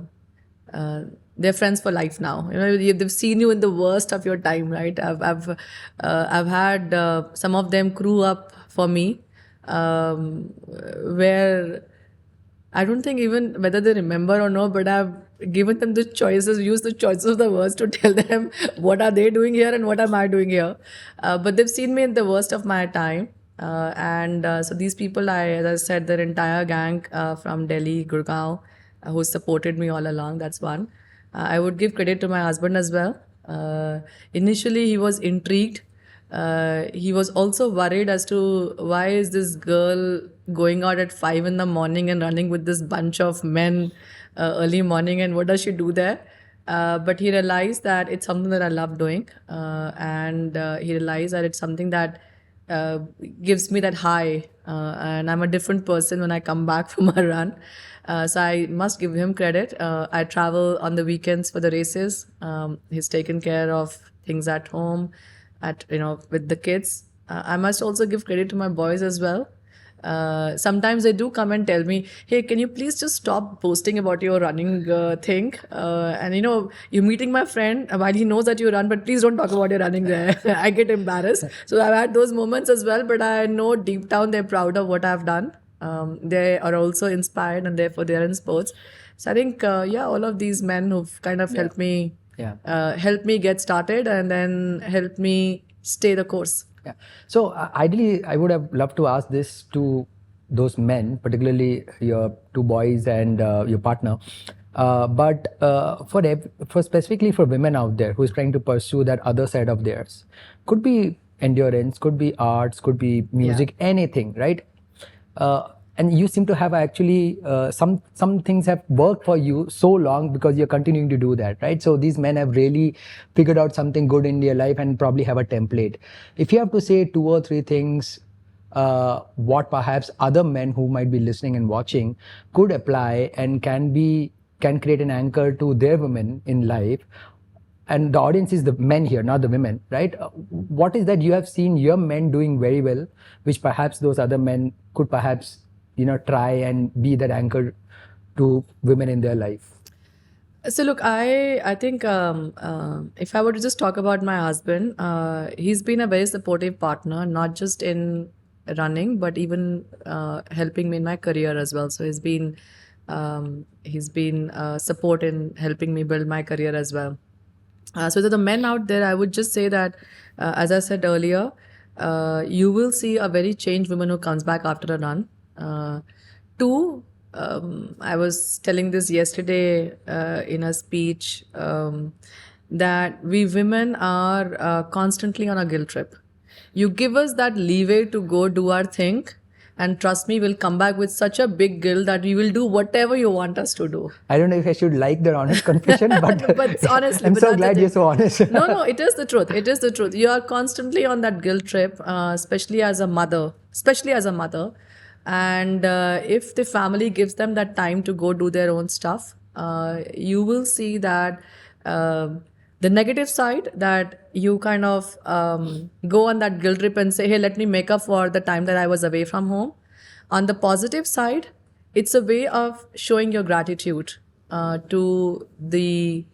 friends for life now. They've seen you in the worst of your time, right? I've had some of them crew up for me, where I don't think even whether they remember or not, but I've given them the choices, used the choices of the words to tell them what are they doing here and what am I doing here. But they've seen me in the worst of my time. So these people, as I said, their entire gang from Delhi, Gurgaon, who supported me all along, that's one. I would give credit to my husband as well. Initially, he was intrigued. He was also worried as to why is this girl going out at 5 in the morning and running with this bunch of men early morning, and what does she do there? But he realized that it's something that I love doing, and he realized that it's something that gives me that high, and I'm a different person when I come back from a run. So I must give him credit. I travel on the weekends for the races. He's taken care of things at home, with the kids. I must also give credit to my boys as well. Sometimes they do come and tell me, hey, can you please just stop posting about your running thing? And you're meeting my friend while he knows that you run, but please don't talk about your running there. I get embarrassed. So I've had those moments as well, but I know deep down they're proud of what I've done. They are also inspired, and therefore they're in sports. So I think, all of these men who've kind of helped me get started and then helped me stay the course. Yeah. So ideally, I would have loved to ask this to those men, particularly your two boys and your partner. But for specifically for women out there who is trying to pursue that other side of theirs, could be endurance, could be arts, could be music, anything, right? And you seem to have actually some things have worked for you so long because you're continuing to do that, right? So these men have really figured out something good in their life and probably have a template. If you have to say 2 or 3 things what perhaps other men who might be listening and watching could apply and can create an anchor to their women in life, and the audience is the men here, not the women, right? What is that you have seen your men doing very well, which perhaps those other men could perhaps try and be that anchor to women in their life? So look, I think if I were to just talk about my husband, he's been a very supportive partner, not just in running, but even helping me in my career as well. So he's been support in helping me build my career as well. So to the men out there, I would just say that, as I said earlier, you will see a very changed woman who comes back after a run. Two, I was telling this yesterday in a speech, that we women are constantly on a guilt trip. You give us that leeway to go do our thing, and trust me, we'll come back with such a big guilt that we will do whatever you want us to do. I don't know if I should like the honest confession, but, but honestly, I'm but so that's glad the you're thing. so honest. No, it is the truth. It is the truth. You are constantly on that guilt trip, especially as a mother. And if the family gives them that time to go do their own stuff, you will see that The negative side, that you kind of go on that guilt trip and say, hey, let me make up for the time that I was away from home. On the positive side, it's a way of showing your gratitude to the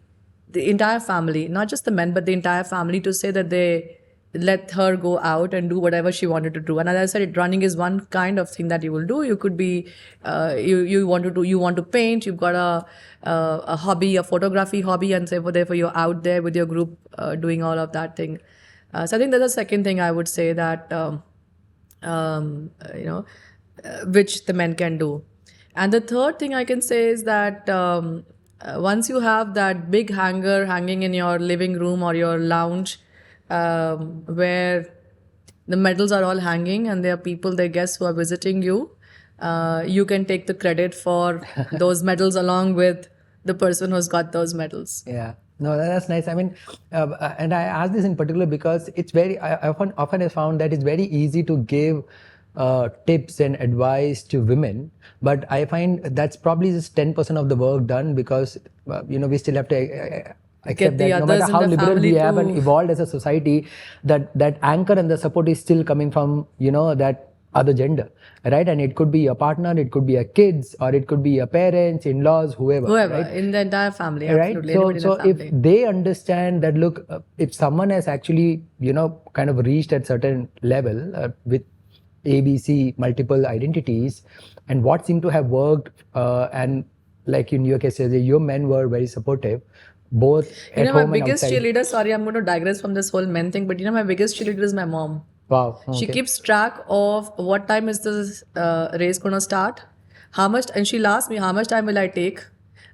entire family, not just the men, but the entire family, to say that they let her go out and do whatever she wanted to do. And as I said, running is one kind of thing that you will do. You could be, you want to paint. You've got a hobby, a photography hobby, and so therefore you're out there with your group doing all of that thing. So I think that's the second thing I would say that which the men can do. And the third thing I can say is that once you have that big hanger hanging in your living room or your lounge, where the medals are all hanging and there are people, their guests who are visiting you, you can take the credit for those medals along with the person who's got those medals. Yeah. No, that's nice. I mean, and I ask this in particular because it's very, I often have found that it's very easy to give tips and advice to women, but I find that's probably just 10% of the work done, because we still have to accept that no matter how liberal we have and evolved as a society, that anchor and the support is still coming from that other gender, right? And it could be your partner, it could be your kids, or it could be your parents, in-laws, whoever, right? In the entire family, right? Absolutely. So if they understand that, look, if someone has actually kind of reached at certain level with ABC multiple identities, and what seemed to have worked, and like in your case, your men were very supportive, both at home and outside. My biggest cheerleader, sorry, I'm going to digress from this whole men thing, but my biggest cheerleader is my mom. Wow. Okay. She keeps track of what time is this race going to start, and she'll ask me, how much time will I take?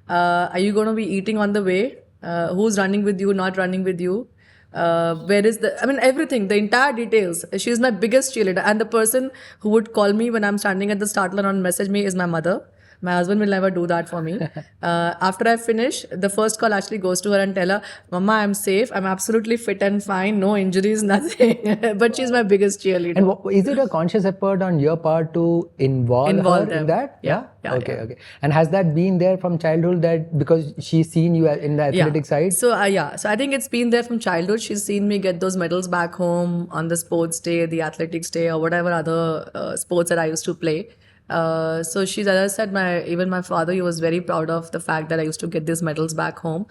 Are you going to be eating on the way? Who's running with you, not running with you? Where is everything, the entire details. She is my biggest cheerleader. And the person who would call me when I'm standing at the start line and message me is my mother. My husband will never do that for me. After I finish, the first call actually goes to her and tell her, Mama, I'm safe. I'm absolutely fit and fine. No injuries, nothing. But she's my biggest cheerleader. And is it a conscious effort on your part to involve her in that? Yeah. Okay. And has that been there from childhood, that because she's seen you in the athletic side? So I think it's been there from childhood. She's seen me get those medals back home on the sports day, the athletics day, or whatever other sports that I used to play. So she's, as I said, even my father, he was very proud of the fact that I used to get these medals back home.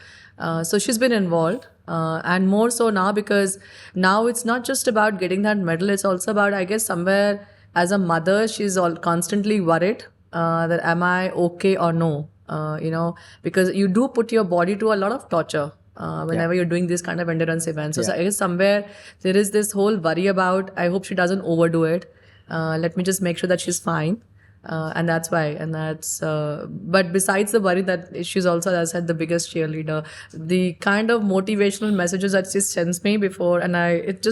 So she's been involved, and more so now, because now it's not just about getting that medal. It's also about, I guess, somewhere as a mother, she's all constantly worried that am I okay or no, because you do put your body to a lot of torture whenever you're doing this kind of endurance events. So I guess somewhere there is this whole worry about, I hope she doesn't overdo it. Let me just make sure that she's fine. And that's why, but besides the worry, that she's also, as I said, the biggest cheerleader. The kind of motivational messages that she sends me before, and it's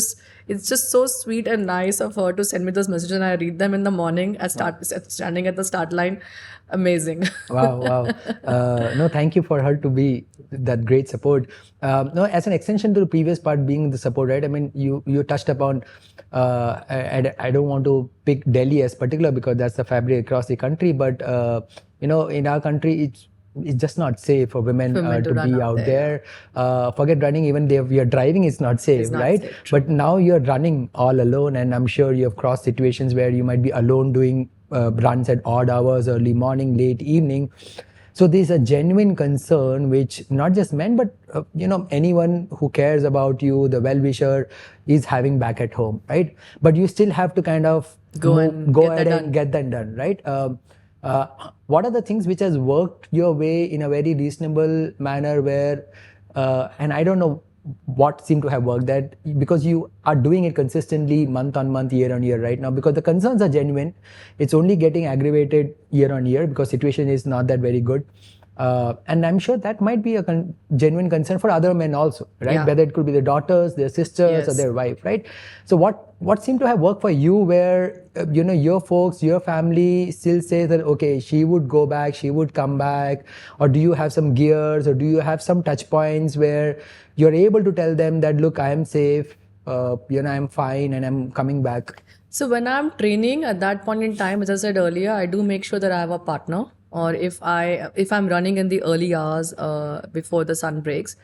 just so sweet and nice of her to send me those messages, and I read them in the morning standing at the start line. Amazing. Wow. No, thank you for her to be that great support. No, as an extension to the previous part being the support, right? I mean, you touched upon, I don't want to pick Delhi as particular because that's the fabric across the country, but in our country, it's just not safe for women to be out there. Forget running, even if you're driving, it's not safe, right? Safe, but now you're running all alone, and I'm sure you have crossed situations where you might be alone doing runs at odd hours, early morning, late evening. So there's a genuine concern, which not just men, but anyone who cares about you, the well-wisher, is having back at home, right? But you still have to kind of go ahead and get that done, right? What are the things which has worked your way in a very reasonable manner where, and I don't know what seemed to have worked, that because you are doing it consistently month on month, year on year right now, because the concerns are genuine. It's only getting aggravated year on year because situation is not that very good. And I'm sure that might be a genuine concern for other men also, right? Yeah. Whether it could be their daughters, their sisters, or their wife, right? So what seemed to have worked for you where, your folks, your family still say that, okay, she would go back, she would come back, or do you have some gears, or do you have some touch points where you're able to tell them that, look, I am safe, I'm fine and I'm coming back? So when I'm training at that point in time, as I said earlier, I do make sure that I have a partner. Or if I'm running in the early hours before the sun breaks,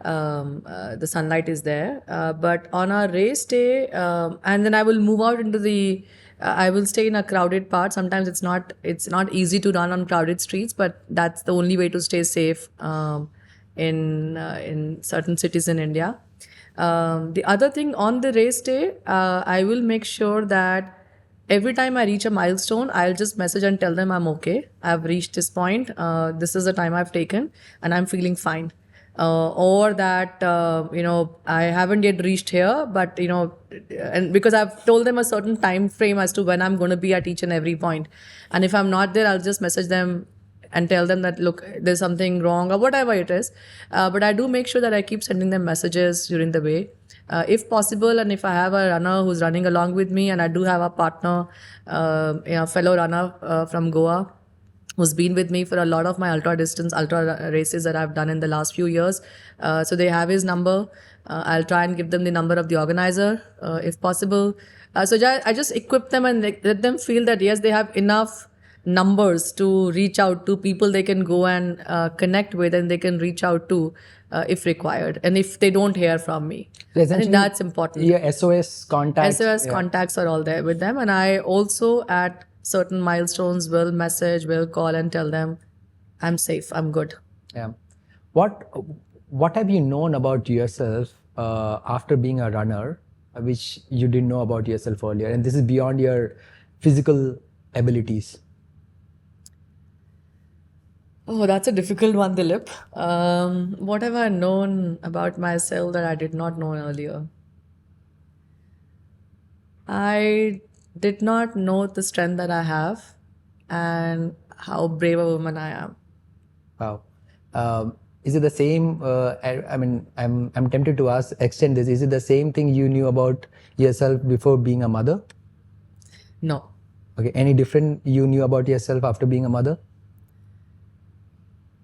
the sunlight is there. But on our race day, and then I will move out into the. I will stay in a crowded part. Sometimes it's not easy to run on crowded streets, but that's the only way to stay safe in certain cities in India. The other thing on the race day, I will make sure that every time I reach a milestone, I'll just message and tell them I'm okay. I've reached this point. This is the time I've taken, and I'm feeling fine. Or that I haven't yet reached here, but and because I've told them a certain time frame as to when I'm going to be at each and every point, and if I'm not there, I'll just message them and tell them that look, there's something wrong or whatever it is. But I do make sure that I keep sending them messages during the way, if possible. And if I have a runner who's running along with me, and I do have a partner, fellow runner from Goa, who's been with me for a lot of my ultra races that I've done in the last few years. So they have his number. I'll try and give them the number of the organizer, if possible. So I just equip them and let them feel that yes, they have enough numbers to reach out to people they can go and connect with, and they can reach out to if required, and if they don't hear from me. So I think that's important. Your SOS contacts. SOS contacts are all there with them, and I also at certain milestones will message, will call and tell them I'm safe, I'm good. Yeah. What have you known about yourself after being a runner, which you didn't know about yourself earlier? And this is beyond your physical abilities. Oh, that's a difficult one, Dilip. What have I known about myself that I did not know earlier? I did not know the strength that I have and how brave a woman I am. Wow. Is it the same? I mean, I'm tempted to extend this. Is it the same thing you knew about yourself before being a mother? No. Okay. Any different you knew about yourself after being a mother?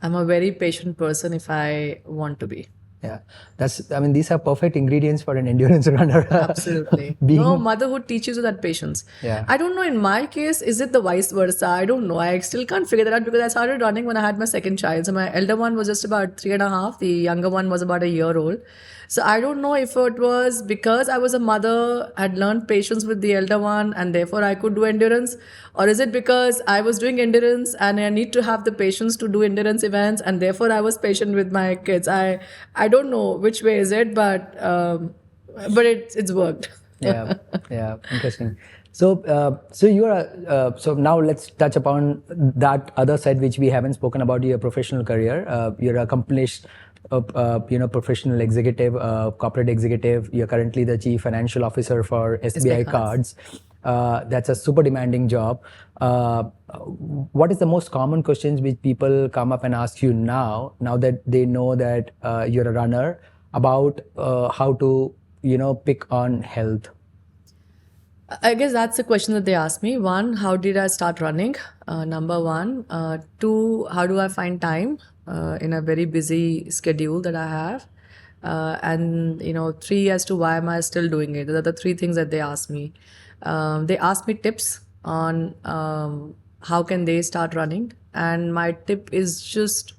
I'm a very patient person if I want to be. Yeah, these are perfect ingredients for an endurance runner. Absolutely. No, motherhood teaches you that patience. Yeah. I don't know, in my case, is it the vice versa? I don't know. I still can't figure that out because I started running when I had my second child. So my elder one was just about 3.5. The younger one was about a year old. So I don't know if it was because I was a mother, had learned patience with the elder one, and therefore I could do endurance, or is it because I was doing endurance and I need to have the patience to do endurance events, and therefore I was patient with my kids. I don't know which way is it, but it's worked. Yeah, interesting. So you are. So now let's touch upon that other side which we haven't spoken about, your professional career. You're accomplished, professional executive, corporate executive. You're currently the chief financial officer for SBI Cards. That's a super demanding job. What is the most common questions which people come up and ask you now that they know that you're a runner, about how to pick on health? I guess that's the question that they ask me. One, how did I start running? Number one. Two, how do I find time in a very busy schedule that I have? And three, as to why am I still doing it? Those are the three things that they ask me. They ask me tips on how can they start running, and my tip is just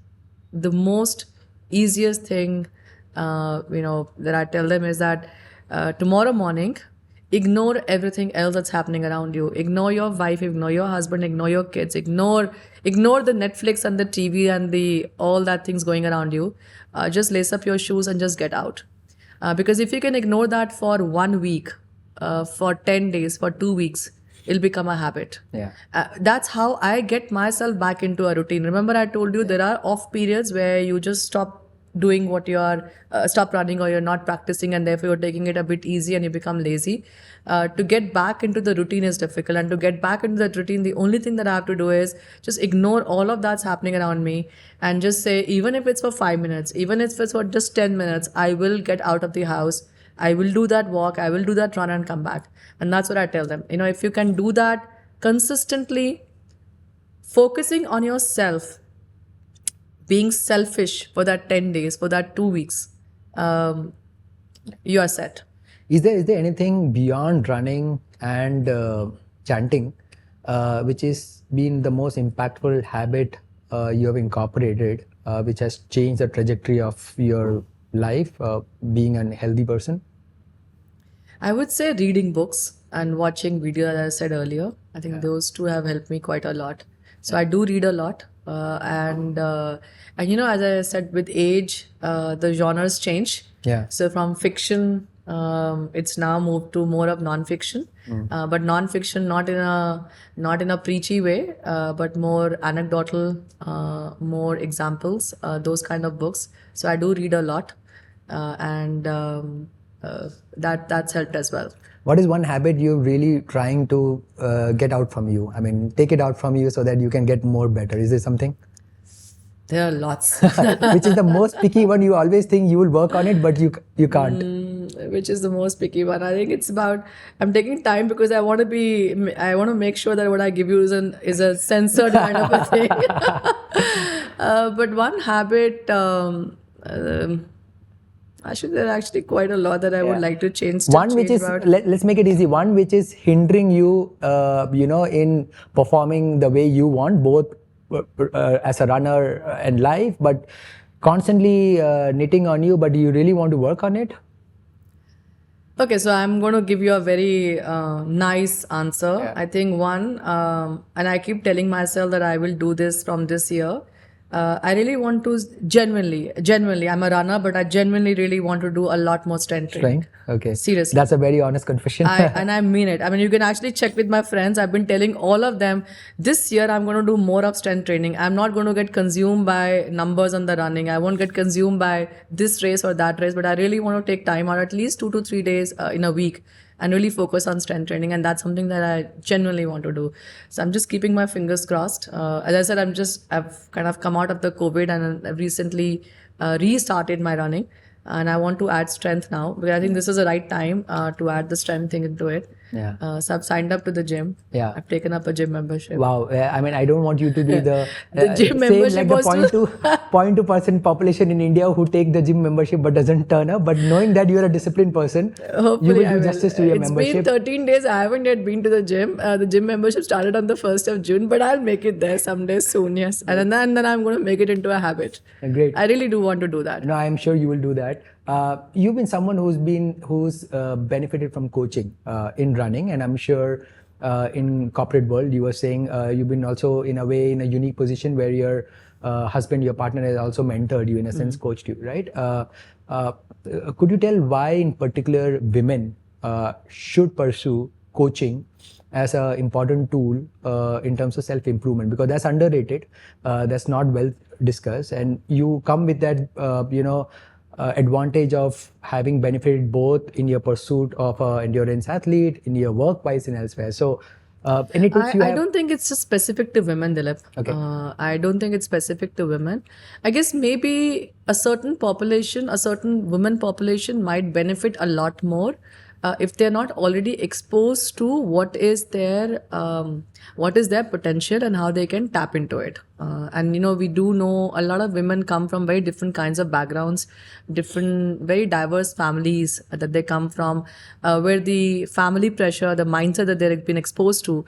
the most easiest thing that I tell them is that tomorrow morning, ignore everything else that's happening around you. Ignore your wife, ignore your husband, ignore your kids, ignore the Netflix and the TV and all that things going around you. Just lace up your shoes and just get out. Because if you can ignore that for 1 week, for 10 days, for 2 weeks, it'll become a habit. Yeah. That's how I get myself back into a routine. Remember, I told you there are off periods where you just stop doing what you are, stop running, or you're not practicing, and therefore you're taking it a bit easy and you become lazy. To get back into the routine is difficult, and to get back into that routine, the only thing that I have to do is just ignore all of that's happening around me and just say, even if it's for 5 minutes, even if it's for just 10 minutes, I will get out of the house. I will do that walk, I will do that run and come back. And that's what I tell them. If you can do that consistently, focusing on yourself, being selfish for that 10 days, for that 2 weeks, you are set. Is there anything beyond running and chanting which has been the most impactful habit you have incorporated, which has changed the trajectory of your life, being a healthy person? I would say reading books and watching videos, as I said earlier. I think those two have helped me quite a lot. So I do read a lot, and as I said, with age, the genres change. Yeah. So from fiction, it's now moved to more of non-fiction, but non-fiction not in a preachy way, but more anecdotal, more examples, those kind of books. So I do read a lot, and that's helped as well. What is one habit you're really trying to get out from you? I mean, take it out from you so that you can get more better. Is there something? There are lots. Which is the most picky one? You always think you will work on it, but you can't. Which is the most picky one? I think it's about I'm taking time because I want to make sure that what I give you is a censored kind of a thing. But one habit, actually, there are actually quite a lot that I would like to change. One which is, let's make it easy. One which is hindering you, in performing the way you want, both as a runner and life, but constantly knitting on you, but you really want to work on it? Okay, so I'm going to give you a very nice answer. Yeah. I think one, and I keep telling myself that I will do this from this year. I really want to genuinely, I'm a runner, but I genuinely really want to do a lot more strength training. Okay. Seriously. That's a very honest confession. And I mean it. I mean, you can actually check with my friends. I've been telling all of them, this year I'm going to do more of strength training. I'm not going to get consumed by numbers on the running. I won't get consumed by this race or that race, but I really want to take time out at least 2 to 3 days in a week and really focus on strength training. And that's something that I genuinely want to do. So I'm just keeping my fingers crossed. As I said, I've kind of come out of the COVID and I've recently restarted my running. And I want to add strength now because I think this is the right time to add the strength thing into it. Yeah. So I've signed up to the gym. Yeah. I've taken up a gym membership. Wow. I mean, I don't want you to be the gym membership like the 0.2% population in India who take the gym membership but doesn't turn up. But knowing that you're a disciplined person, hopefully you will do justice to your membership. It's been 13 days. I haven't yet been to the gym. The gym membership started on the 1st of June, but I'll make it there someday soon. Yes, and then I'm going to make it into a habit. Great. I really do want to do that. No, I'm sure you will do that. You've been someone who's benefited from coaching in running, and I'm sure in corporate world you were saying you've been also in a way in a unique position where your husband, your partner, has also mentored you in a sense, coached you, right? Could you tell why in particular women should pursue coaching as an important tool in terms of self-improvement? Because that's underrated, that's not well discussed, and you come with that advantage of having benefited both in your pursuit of an endurance athlete, in your work-wise and elsewhere. So, any tips you have? I don't think it's just specific to women, Dilip. Okay. I don't think it's specific to women. I guess maybe a certain women population might benefit a lot more if they're not already exposed to what is their potential and how they can tap into it. And we do know a lot of women come from very different kinds of backgrounds, different, very diverse families that they come from, where the family pressure, the mindset that they've been exposed to,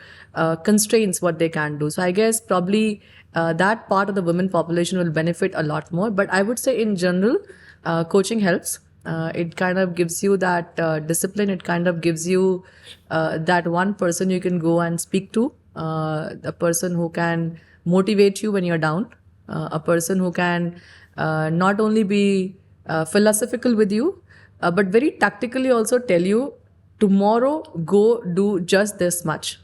constrains what they can do. So I guess probably that part of the women population will benefit a lot more. But I would say in general, coaching helps. It kind of gives you that discipline. It kind of gives you that one person you can go and speak to, a person who can motivate you when you're down, a person who can not only be philosophical with you, but very tactically also tell you, tomorrow go do just this much.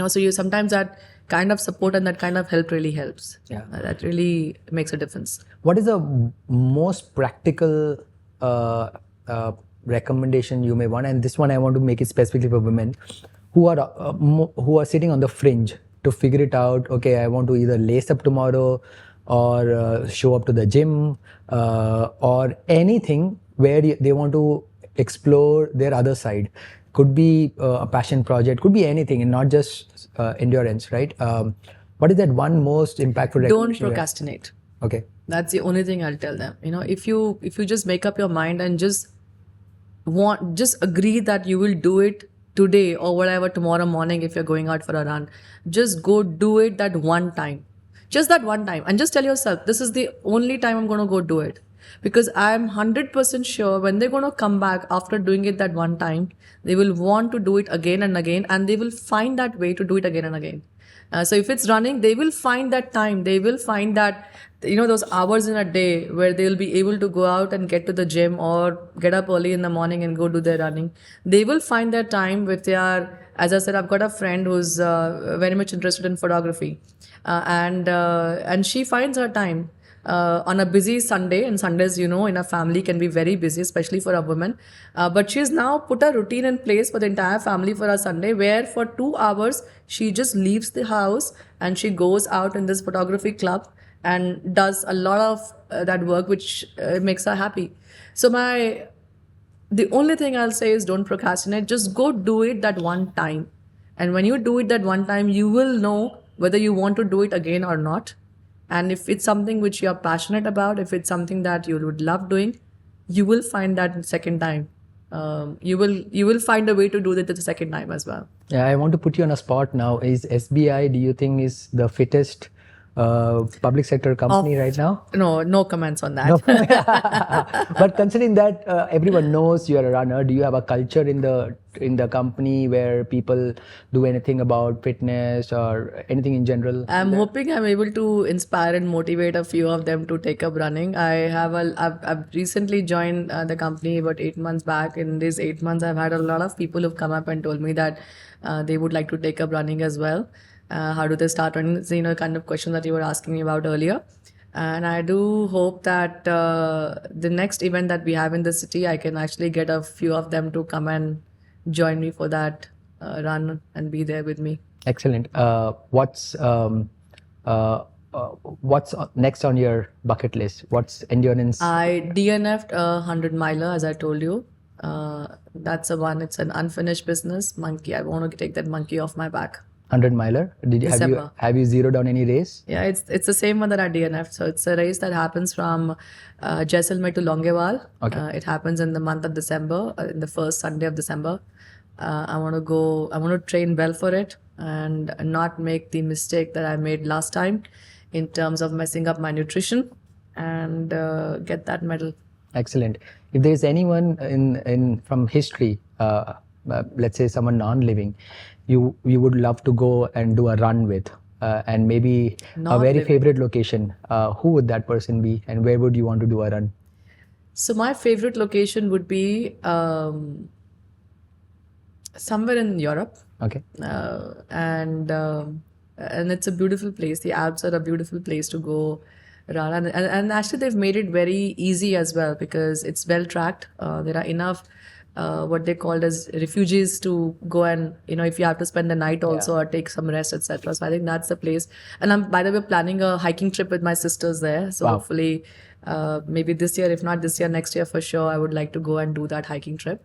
So you sometimes that kind of support and that kind of help really helps. Yeah. That really makes a difference. What is the most practical recommendation you may want? And this one I want to make it specifically for women who are sitting on the fringe to figure it out. Okay, I want to either lace up tomorrow or show up to the gym or anything where they want to explore their other side. Could be a passion project, could be anything, and not just endurance, right? What is that one most impactful recommendation? Don't procrastinate. Okay. That's the only thing I'll tell them. If you just make up your mind and just agree that you will do it today or whatever tomorrow morning if you're going out for a run, just go do it that one time. Just that one time. And just tell yourself, this is the only time I'm going to go do it. Because I'm 100% sure when they're going to come back after doing it that one time, they will want to do it again and again, and they will find that way to do it again and again. So if it's running, they will find that time. They will find that, those hours in a day where they'll be able to go out and get to the gym or get up early in the morning and go do their running. They will find that time with their, as I said, I've got a friend who's very much interested in photography. And she finds her time on a busy Sunday, and Sundays, in a family can be very busy, especially for a woman. But she's now put a routine in place for the entire family for a Sunday, where for 2 hours she just leaves the house and she goes out in this photography club and does a lot of that work, which makes her happy. So the only thing I'll say is don't procrastinate. Just go do it that one time. And when you do it that one time, you will know whether you want to do it again or not. And if it's something which you're passionate about, if it's something that you would love doing, you will find that second time. You will find a way to do it the second time as well. Yeah, I want to put you on a spot now. Is SBI, do you think, is the fittest public sector company right now? No comments on that. No. But considering that everyone knows you're a runner, do you have a culture in the company where people do anything about fitness or anything in general? I'm hoping I'm able to inspire and motivate a few of them to take up running. I've recently joined the company about 8 months back. In these 8 months, I've had a lot of people who've come up and told me that they would like to take up running as well. How do they start running? It's, kind of question that you were asking me about earlier. And I do hope that the next event that we have in the city, I can actually get a few of them to come and join me for that run and be there with me. Excellent. What's next on your bucket list? What's endurance? I DNF'd a 100-miler, as I told you. That's the one. It's an unfinished business. Monkey. I want to take that monkey off my back. 100-miler. Have you zeroed down any race? Yeah, it's the same one that I DNF'd. So it's a race that happens from Jaisalmer to Longewal. Okay. It happens in the month of December, in the first Sunday of December. I want to train well for it and not make the mistake that I made last time in terms of messing up my nutrition and get that medal. Excellent. If there is anyone in from history, let's say someone non-living, you would love to go and do a run with, and maybe a very favorite location, who would that person be, and where would you want to do a run? So my favorite location would be somewhere in Europe. Okay. And it's a beautiful place. The Alps are a beautiful place to go run, and actually they've made it very easy as well because it's well tracked. There are enough what they called as refugees to go and if you have to spend the night also or take some rest, etc. So I think that's the place. And I'm, by the way, planning a hiking trip with my sisters there. So hopefully maybe this year, if not this year, next year for sure, I would like to go and do that hiking trip.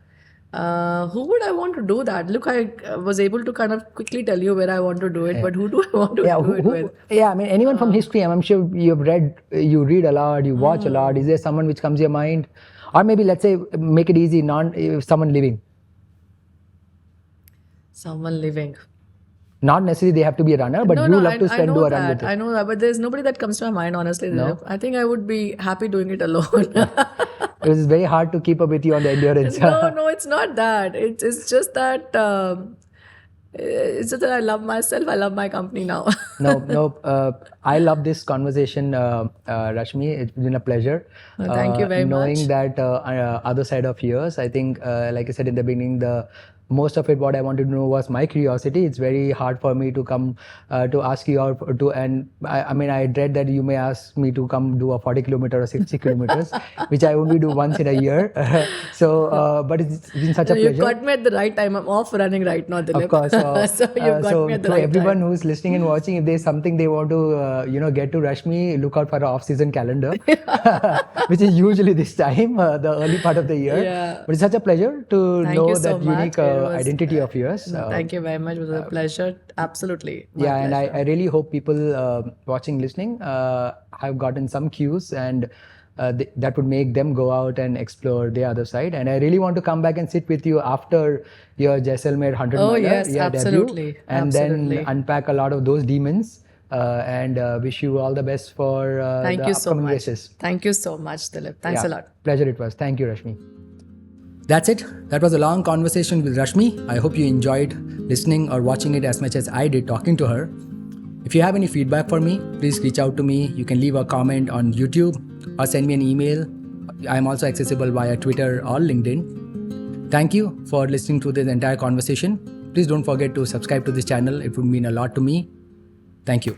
Who would I want to do that? Look, I was able to kind of quickly tell you where I want to do it, but who do I want to do it with? Yeah, I mean, anyone from history. I'm sure you read a lot, you watch a lot. Is there someone which comes to your mind? Or maybe, let's say, make it easy, someone living. Someone living. Not necessarily they have to be a runner, but you love to spend a run with it. I know that, but there's nobody that comes to my mind, honestly. No? I think I would be happy doing it alone. It was very hard to keep up with you on the endurance. No, it's not that. It's just that I love myself. I love my company now. No. I love this conversation, Rashmi. It's been a pleasure. Thank you very much. Knowing that other side of yours, I think, like I said in the beginning, most of it, what I wanted to know was my curiosity. It's very hard for me to come to ask you out to, and I dread that you may ask me to come do a 40 kilometer or 60 kilometers, which I only do once in a year. But it's been such a pleasure. You got me at the right time. I'm off running right now, Dilip. Of course. So you got me at the right time. To everyone who's listening and watching, if there's something they want to, get to Rashmi, look out for an off-season calendar, which is usually this time, the early part of the year. Yeah. But it's such a pleasure to know so that unique identity of yours. Thank you very much. It was a pleasure. Absolutely. Yeah, and I really hope people watching, listening have gotten some cues, and that would make them go out and explore the other side. And I really want to come back and sit with you after your Jaisalmer 100 miler yes, absolutely. debut, and then unpack a lot of those demons and wish you all the best for Thank the you so upcoming much. races. Thank you so much, Dilip. Thanks a lot. Pleasure it was. Thank you, Rashmi. That's it. That was a long conversation with Rashmi. I hope you enjoyed listening or watching it as much as I did talking to her. If you have any feedback for me, please reach out to me. You can leave a comment on YouTube or send me an email. I'm also accessible via Twitter or LinkedIn. Thank you for listening to this entire conversation. Please don't forget to subscribe to this channel. It would mean a lot to me. Thank you.